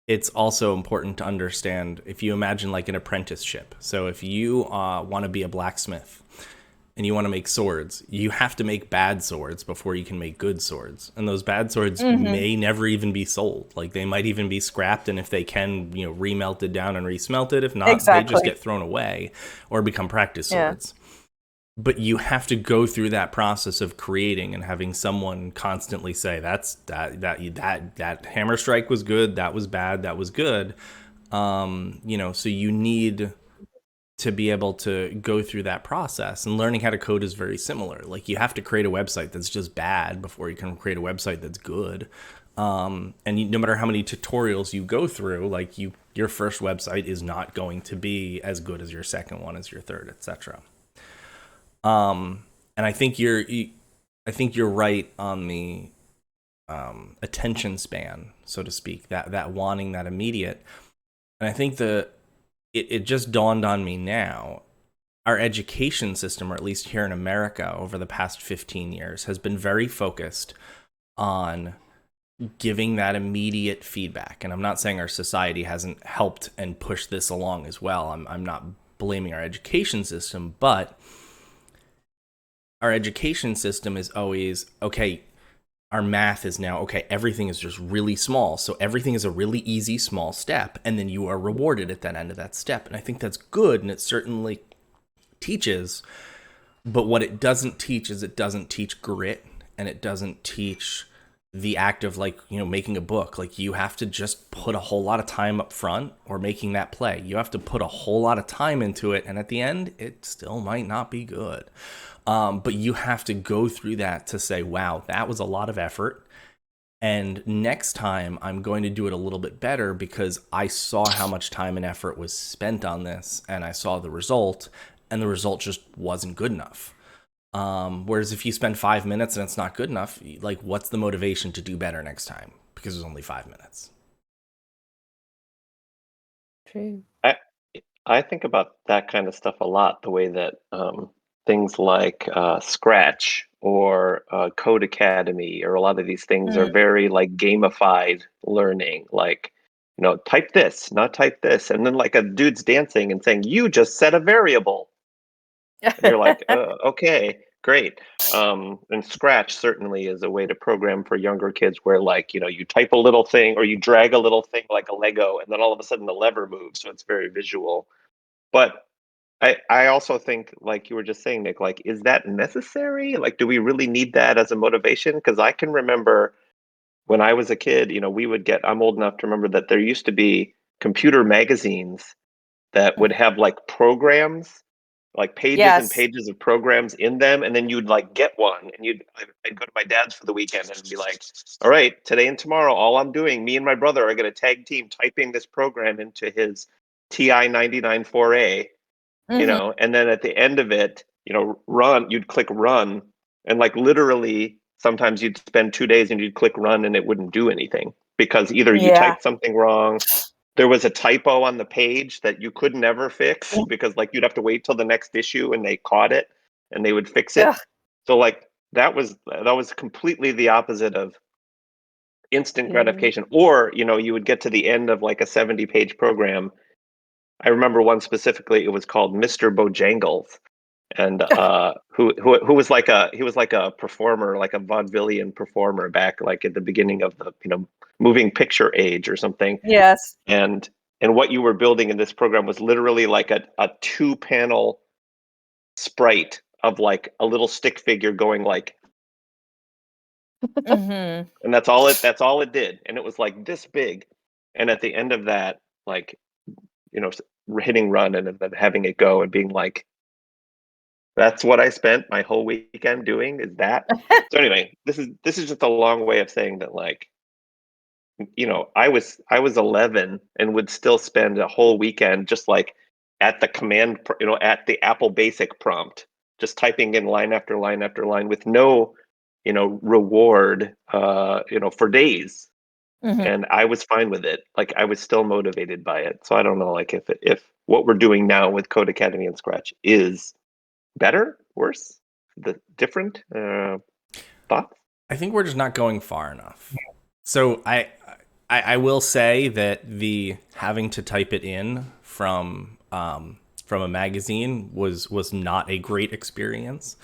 it's also important to understand, if you imagine like an apprenticeship. So if you want to be a blacksmith and you want to make swords, you have to make bad swords before you can make good swords. And those bad swords may never even be sold. Like, they might even be scrapped, and if they can, remelted down and resmelted. If not, they just get thrown away or become practice swords. But you have to go through that process of creating and having someone constantly say, that hammer strike was good, that was bad, that was good. So you need to be able to go through that process, and learning how to code is very similar. Like, you have to create a website that's just bad before you can create a website that's good. No matter how many tutorials you go through, like, your first website is not going to be as good as your second one, as your third, etc. And I think you're right on the attention span, so to speak, that wanting that immediate. And I think it just dawned on me now, our education system, or at least here in America over the past 15 years, has been very focused on giving that immediate feedback. And I'm not saying our society hasn't helped and pushed this along as well. I'm not blaming our education system, but our education system is always, okay, our math is now, okay, everything is just really small. So everything is a really easy, small step. And then you are rewarded at that end of that step. And I think that's good. And it certainly teaches. But what it doesn't teach is, it doesn't teach grit. And it doesn't teach the act of, like, making a book. Like, you have to just put a whole lot of time up front, or making that play. You have to put a whole lot of time into it. And at the end, it still might not be good. But you have to go through that to say, wow, that was a lot of effort. And next time I'm going to do it a little bit better, because I saw how much time and effort was spent on this, and I saw the result, and the result just wasn't good enough. Whereas if you spend 5 minutes and it's not good enough, like, what's the motivation to do better next time? Because it's only 5 minutes. True. I think about that kind of stuff a lot, the way that things like Scratch or Code Academy, or a lot of these things are very, like, gamified learning. Like, type this, not type this. And then, like, a dude's dancing and saying, you just set a variable. And you're like, okay, great. And Scratch certainly is a way to program for younger kids, where, like, you type a little thing, or you drag a little thing like a Lego, and then all of a sudden the lever moves. So it's very visual. But I also think, like you were just saying, Nick, like, is that necessary? Like, do we really need that as a motivation? Because I can remember when I was a kid, I'm old enough to remember that there used to be computer magazines that would have, like, programs, like pages and Yes. pages of programs in them. And then you'd, like, get one, and I'd go to my dad's for the weekend and be like, all right, today and tomorrow, all I'm doing, me and my brother are going to tag team typing this program into his TI 99 4A. And then at the end of it, you'd click run, and, like, literally sometimes you'd spend 2 days and you'd click run and it wouldn't do anything because either you Yeah. typed something wrong, there was a typo on the page that you could never fix because like you'd have to wait till the next issue and they caught it and they would fix it. Ugh. So like that was completely the opposite of instant gratification. Or, you would get to the end of like a 70-page program. I remember one specifically, it was called Mr. Bojangles. And who was like a performer, like a vaudevillian performer back like at the beginning of the moving picture age or something. Yes. And what you were building in this program was literally like a 2-panel sprite of like a little stick figure going like, Mm-hmm. and that's all it did, and it was like this big. And at the end of that, like hitting run and then having it go and being like, that's what I spent my whole weekend doing, is that. So anyway, this is just a long way of saying that, like, I was 11 and would still spend a whole weekend just like at the at the Apple Basic prompt, just typing in line after line after line with no, reward, for days. Mm-hmm. And I was fine with it. Like I was still motivated by it. So I don't know, like if what we're doing now with Code Academy and Scratch is better, worse, different, thoughts? I think we're just not going far enough. So I will say that the having to type it in from a magazine was not a great experience.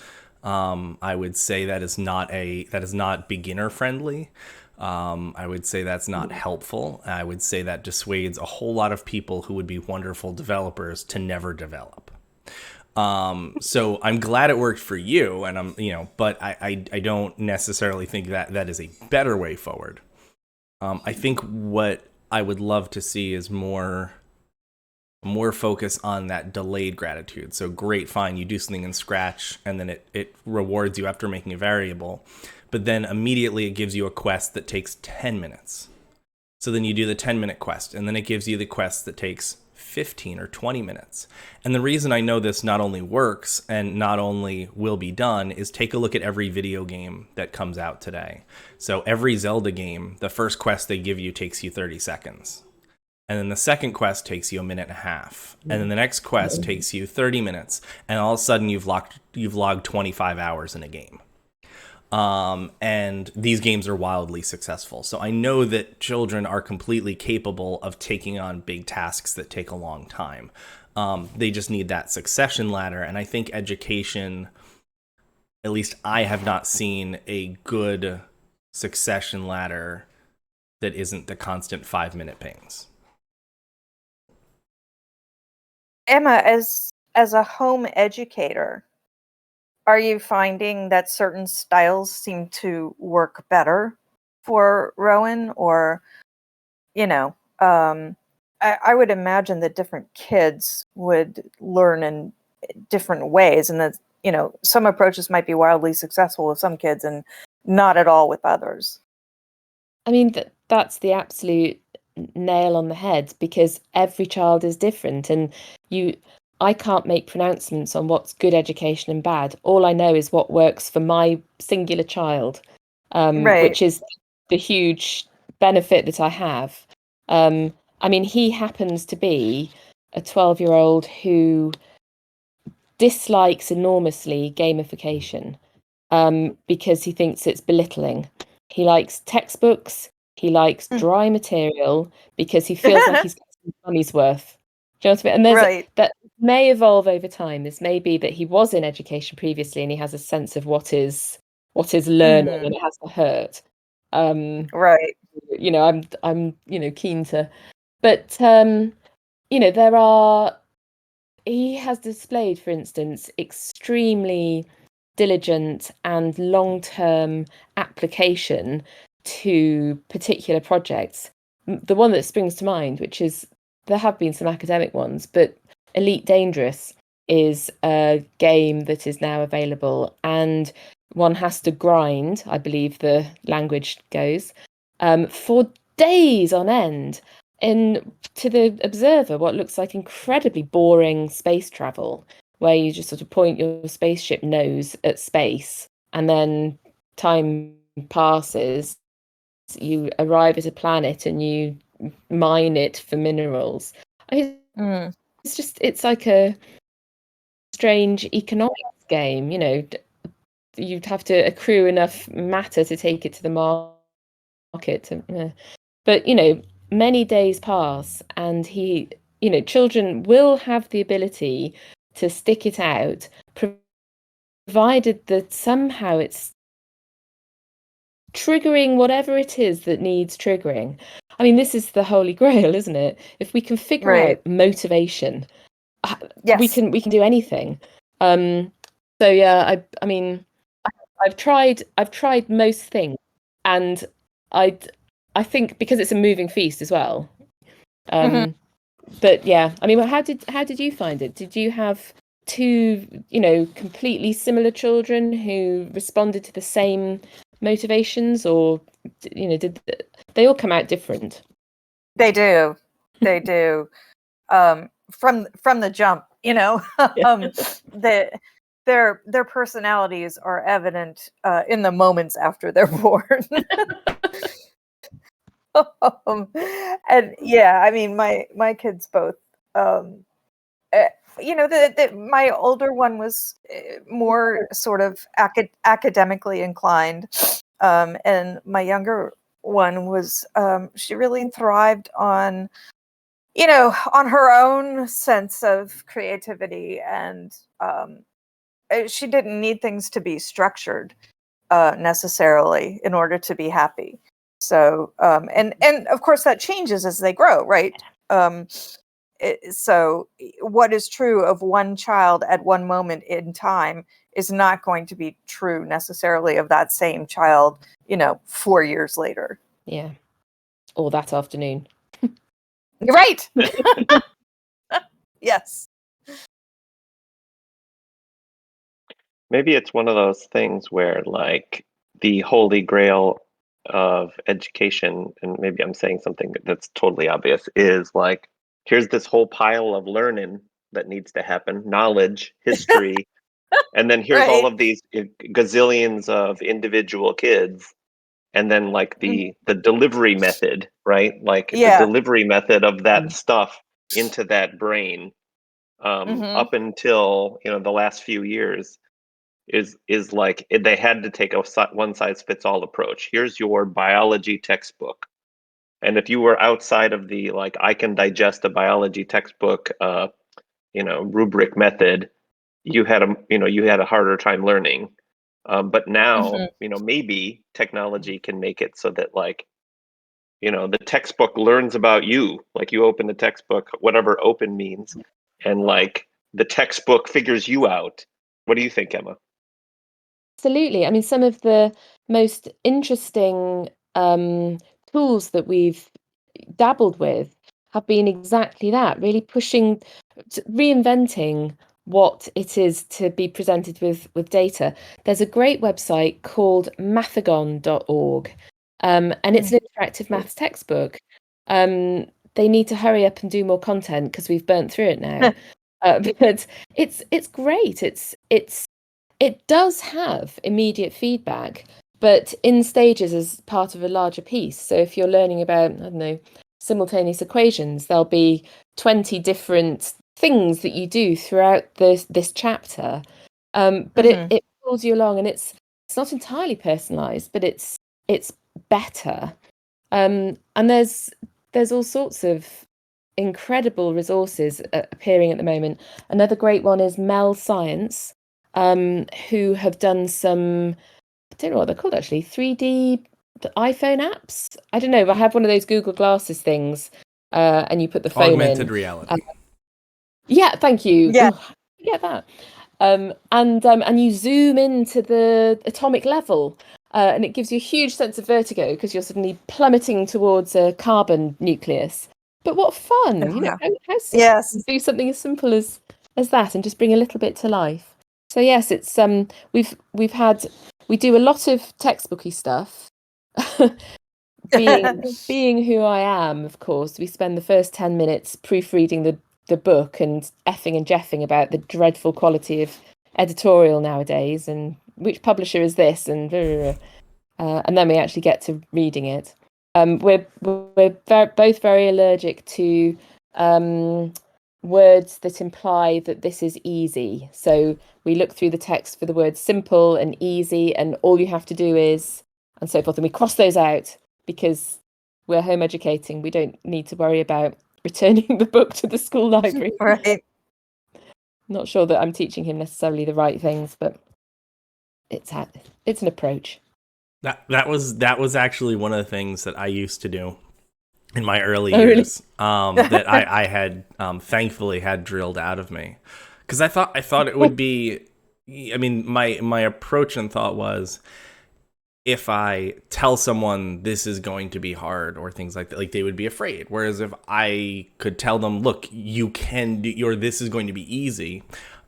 I would say that is not beginner friendly. I would say that's not helpful. I would say that dissuades a whole lot of people who would be wonderful developers to never develop. So I'm glad it worked for you, and but I don't necessarily think that is a better way forward. I think what I would love to see is more focus on that delayed gratitude. So great, fine, you do something in Scratch, and then it rewards you after making a variable, but then immediately it gives you a quest that takes 10 minutes. So then you do the 10-minute quest, and then it gives you the quest that takes 15 or 20 minutes. And the reason I know this not only works and not only will be done is take a look at every video game that comes out today. So every Zelda game, the first quest they give you takes you 30 seconds. And then the second quest takes you a minute and a half. And then the next quest takes you 30 minutes. And all of a sudden you've logged 25 hours in a game. And these games are wildly successful. So I know that children are completely capable of taking on big tasks that take a long time. They just need that succession ladder. And I think education, at least I have not seen a good succession ladder that isn't the constant 5-minute pings. Emma, as a home educator, are you finding that certain styles seem to work better for Rowan? Or, I would imagine that different kids would learn in different ways, and that, some approaches might be wildly successful with some kids and not at all with others. I mean, that's the absolute nail on the head, because every child is different, and I can't make pronouncements on what's good education and bad. All I know is what works for my singular child, Right. which is the huge benefit that I have. I mean, he happens to be a 12-year-old who dislikes enormously gamification, because he thinks it's belittling. He likes textbooks. He likes dry material because he feels like he's getting money's worth. Do you know what I mean? And Right. that may evolve over time. This may be that he was in education previously and he has a sense of what is learning, and it has to hurt. Right. I'm keen to, but there are. He has displayed, for instance, extremely diligent and long-term application to particular projects. The one that springs to mind, which is, there have been some academic ones, but Elite Dangerous is a game that is now available, and one has to grind, I believe the language goes, for days on end. And to the observer, what looks like incredibly boring space travel, where you just sort of point your spaceship nose at space and then time passes, you arrive at a planet and you mine it for minerals. It's like a strange economics game, you'd have to accrue enough matter to take it to the market. But, many days pass and children will have the ability to stick it out, provided that somehow it's triggering whatever it is that needs triggering. I mean, this is the holy grail, isn't it? If we can figure out motivation, we can do anything. So yeah, I mean, I've tried most things, and I think because it's a moving feast as well. But yeah, I mean, how did you find it? Did you have two, completely similar children who responded to the same motivations, or did they all come out different? They do. From the jump, their personalities are evident in the moments after they're born. And yeah, I mean, my kids both. My older one was more sort of academically inclined, and my younger one was. She really thrived on her own sense of creativity, and she didn't need things to be structured necessarily in order to be happy. So, and of course that changes as they grow, right? So what is true of one child at one moment in time is not going to be true necessarily of that same child, 4 years later. Yeah. Or that afternoon. You're right. Yes. Maybe it's one of those things where, like, the holy grail of education, and maybe I'm saying something that's totally obvious, is like, here's this whole pile of learning that needs to happen, knowledge, history, and then here's all of these gazillions of individual kids, and then like the delivery method, right? Like the delivery method of that stuff into that brain, up until the last few years is like they had to take a one size fits all approach. Here's your biology textbook, and if you were outside of the, like, I can digest a biology textbook rubric method, you had a harder time learning. But now maybe technology can make it so that, like, the textbook learns about you. Like, you open the textbook, whatever open means, and like the textbook figures you out. What do you think, Emma? Absolutely. I mean, some of the most interesting tools that we've dabbled with have been exactly that, really reinventing what it is to be presented with data. There's a great website called mathagon.org, and it's an interactive maths textbook. They need to hurry up and do more content because we've burnt through it now. But it's great. It does have immediate feedback, but in stages as part of a larger piece. So if you're learning about, I don't know, simultaneous equations, there'll be 20 different things that you do throughout this chapter. But it pulls you along, and it's not entirely personalized, but it's better. And there's all sorts of incredible resources appearing at the moment. Another great one is Mel Science, who have done some, I don't know what they're called actually, 3D iPhone apps. I don't know. I have one of those Google Glasses things, and you put the phone Augmented in. reality. Yeah, thank you. Yeah. Get that. And you zoom into the atomic level, and it gives you a huge sense of vertigo because you're suddenly plummeting towards a carbon nucleus. But what fun! How simple. Do something as simple as that, and just bring a little bit to life. So yes, it's we do a lot of textbooky stuff. being who I am, of course, we spend the first 10 minutes proofreading the book and effing and jeffing about the dreadful quality of editorial nowadays, and which publisher is this, and then we actually get to reading it. We're both very allergic to words that imply that this is easy. So we look through the text for the words simple and easy, and all you have to do is, and so forth. And we cross those out because we're home educating. We don't need to worry about returning the book to the school library. Right. Not sure that I'm teaching him necessarily the right things, but it's an approach. That was actually one of the things that I used to do in my early Oh, really? years, that I had thankfully had drilled out of me, because I thought it would be. I mean, my approach and thought was, if I tell someone this is going to be hard or things like that, like, they would be afraid. Whereas if I could tell them, look, you can do, or this is going to be easy.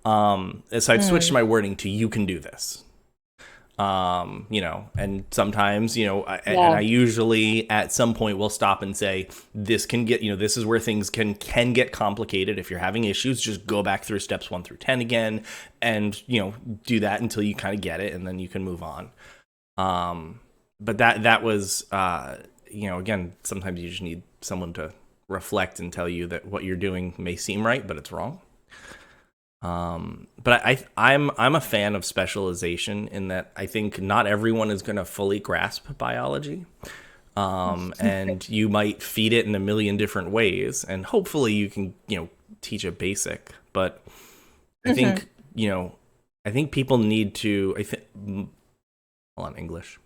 So I'd switch my wording to, you can do this. And sometimes, and I usually at some point will stop and say, this can get, this is where things can get complicated. If you're having issues, just go back through steps 1 through 10 again, and, do that until you kind of get it, and then you can move on. But that was, again, sometimes you just need someone to reflect and tell you that what you're doing may seem right, but it's wrong. But I'm a fan of specialization, in that I think not everyone is going to fully grasp biology. And you might feed it in a million different ways, and hopefully you can, teach a basic. But I think, I think people need to, hold on, English.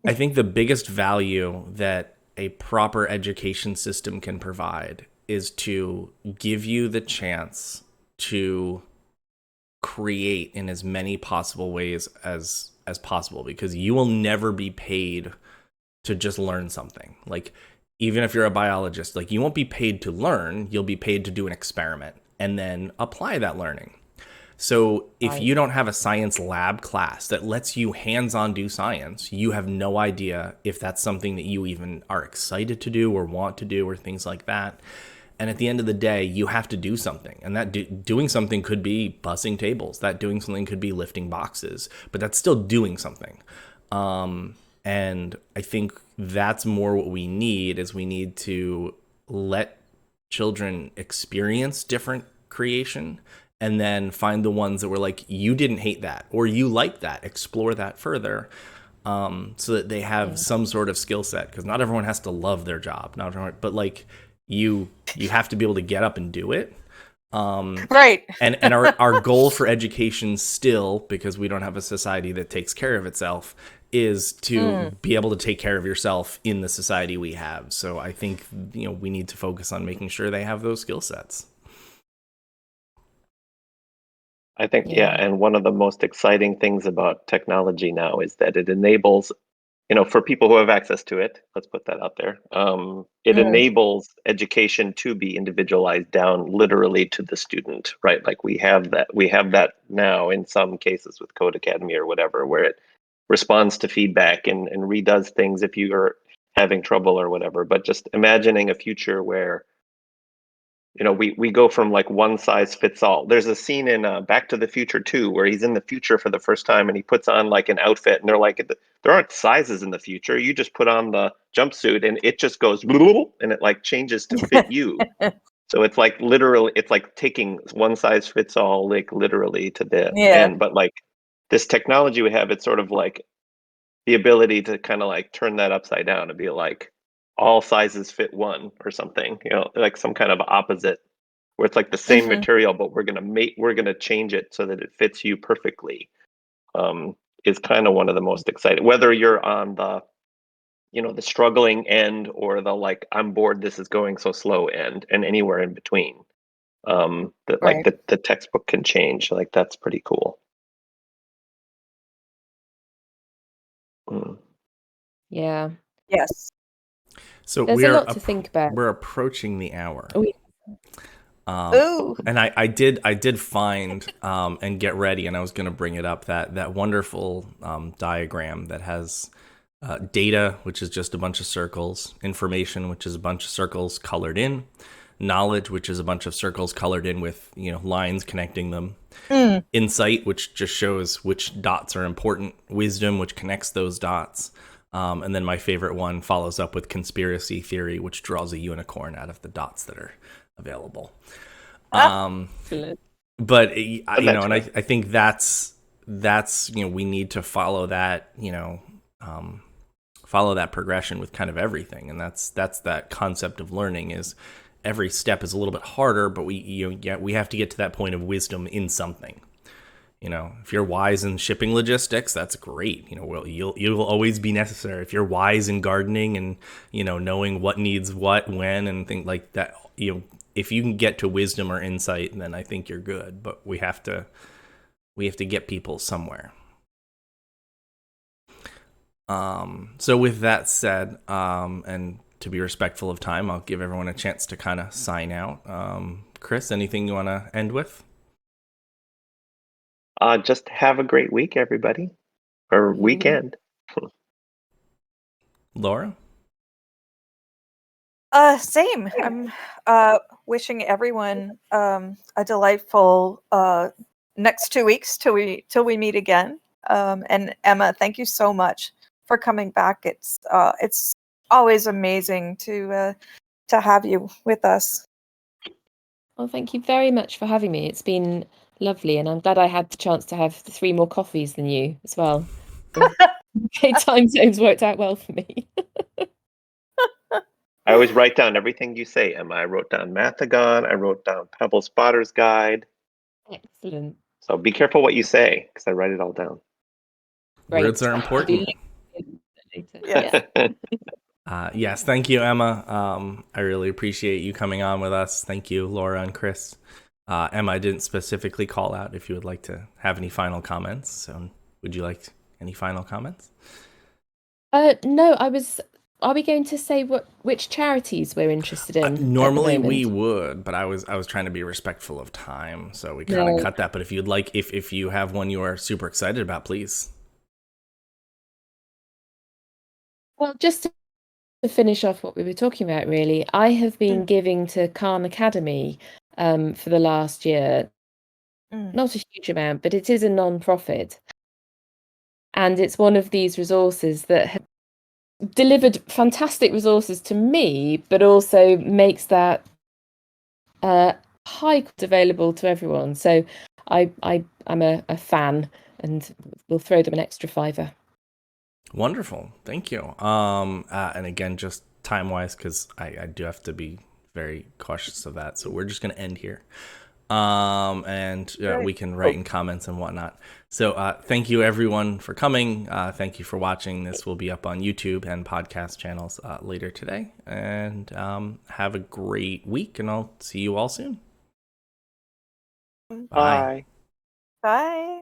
I think the biggest value that a proper education system can provide is to give you the chance to create in as many possible ways as possible, because you will never be paid to just learn something. Like, even if you're a biologist, like, you won't be paid to learn, you'll be paid to do an experiment and then apply that learning. So if you don't have a science lab class that lets you hands-on do science, you have no idea if that's something that you even are excited to do or want to do or things like that. And at the end of the day, you have to do something. And that doing something could be bussing tables. That doing something could be lifting boxes. But that's still doing something. And I think that's more what we need, is we need to let children experience different creation, and then find the ones that were like, you didn't hate that, or you like that, explore that further, so that they have some sort of skill set. Because not everyone has to love their job, not everyone, but like, you have to be able to get up and do it. Right. And our goal for education still, because we don't have a society that takes care of itself, is to be able to take care of yourself in the society we have. So I think, we need to focus on making sure they have those skill sets. I think, and one of the most exciting things about technology now is that it enables, for people who have access to it, let's put that out there, it enables education to be individualized down literally to the student, right? Like, we have that now in some cases with Code Academy or whatever, where it responds to feedback and redoes things if you are having trouble or whatever. But just imagining a future where, we go from like one size fits all. There's a scene in Back to the Future 2 where he's in the future for the first time, and he puts on like an outfit, and they're like, there aren't sizes in the future. You just put on the jumpsuit and it just goes and it like changes to fit you. So it's like literally, it's like taking one size fits all, like literally to this. Yeah. But like, this technology we have, it's sort of like the ability to kind of like turn that upside down and be like, all sizes fit one or something, like some kind of opposite, where it's like the same material, but we're gonna change it so that it fits you perfectly. Is kind of one of the most exciting, whether you're on the, the struggling end, or the like, I'm bored, this is going so slow end, and anywhere in between. That like Right. the textbook can change. Like, that's pretty cool. Yeah. Yes. So There's a lot to think about. We're approaching the hour. Oh, Ooh. And I did find and get ready, and I was going to bring it up, that wonderful diagram that has data, which is just a bunch of circles, information, which is a bunch of circles colored in, knowledge, which is a bunch of circles colored in with, lines connecting them. Insight, which just shows which dots are important. Wisdom, which connects those dots. And then my favorite one follows up with conspiracy theory, which draws a unicorn out of the dots that are available. Excellent. But that's and I think that's we need to follow that follow that progression with kind of everything, and that's that concept of learning is every step is a little bit harder, but we have to get to that point of wisdom in something. If you're wise in shipping logistics, that's great. You'll always be necessary. If you're wise in gardening and knowing what needs what when and things like that, if you can get to wisdom or insight, then I think you're good. But we have to get people somewhere. So with that said, and to be respectful of time, I'll give everyone a chance to kind of sign out. Chris, anything you want to end with? Just have a great week, everybody, or weekend. Laura? Same. I'm wishing everyone a delightful next 2 weeks till we meet again. And Emma, thank you so much for coming back. It's always amazing to have you with us. Well, thank you very much for having me. It's been lovely, and I'm glad I had the chance to have 3 more coffees than you as well. Okay, time zones worked out well for me. I always write down everything you say, Emma. I wrote down Mathagon. I wrote down Pebble Spotter's Guide. Excellent. So be careful what you say, because I write it all down. Great. Words are important. Yeah. Yes, thank you, Emma. I really appreciate you coming on with us. Thank you, Laura and Chris. Emma, I didn't specifically call out if you would like to have any final comments. So would you like any final comments? No, are we going to say which charities we're interested in? Normally we would, but I was trying to be respectful of time, so we kind of cut that. But if you'd like, if you have one you are super excited about, please. Well, just to finish off what we were talking about, really, I have been giving to Khan Academy for the last year. Not a huge amount, but it is a non-profit. And it's one of these resources that have delivered fantastic resources to me, but also makes that high available to everyone. So I'm a fan, and we'll throw them an extra $5. Wonderful, thank you. And again, just time-wise, because I do have to be very cautious of that, so we're just going to end here. And we can write in comments and whatnot. So thank you everyone for coming. Thank you for watching. This will be up on YouTube and podcast channels later today. And have a great week, and I'll see you all soon. Bye. Bye.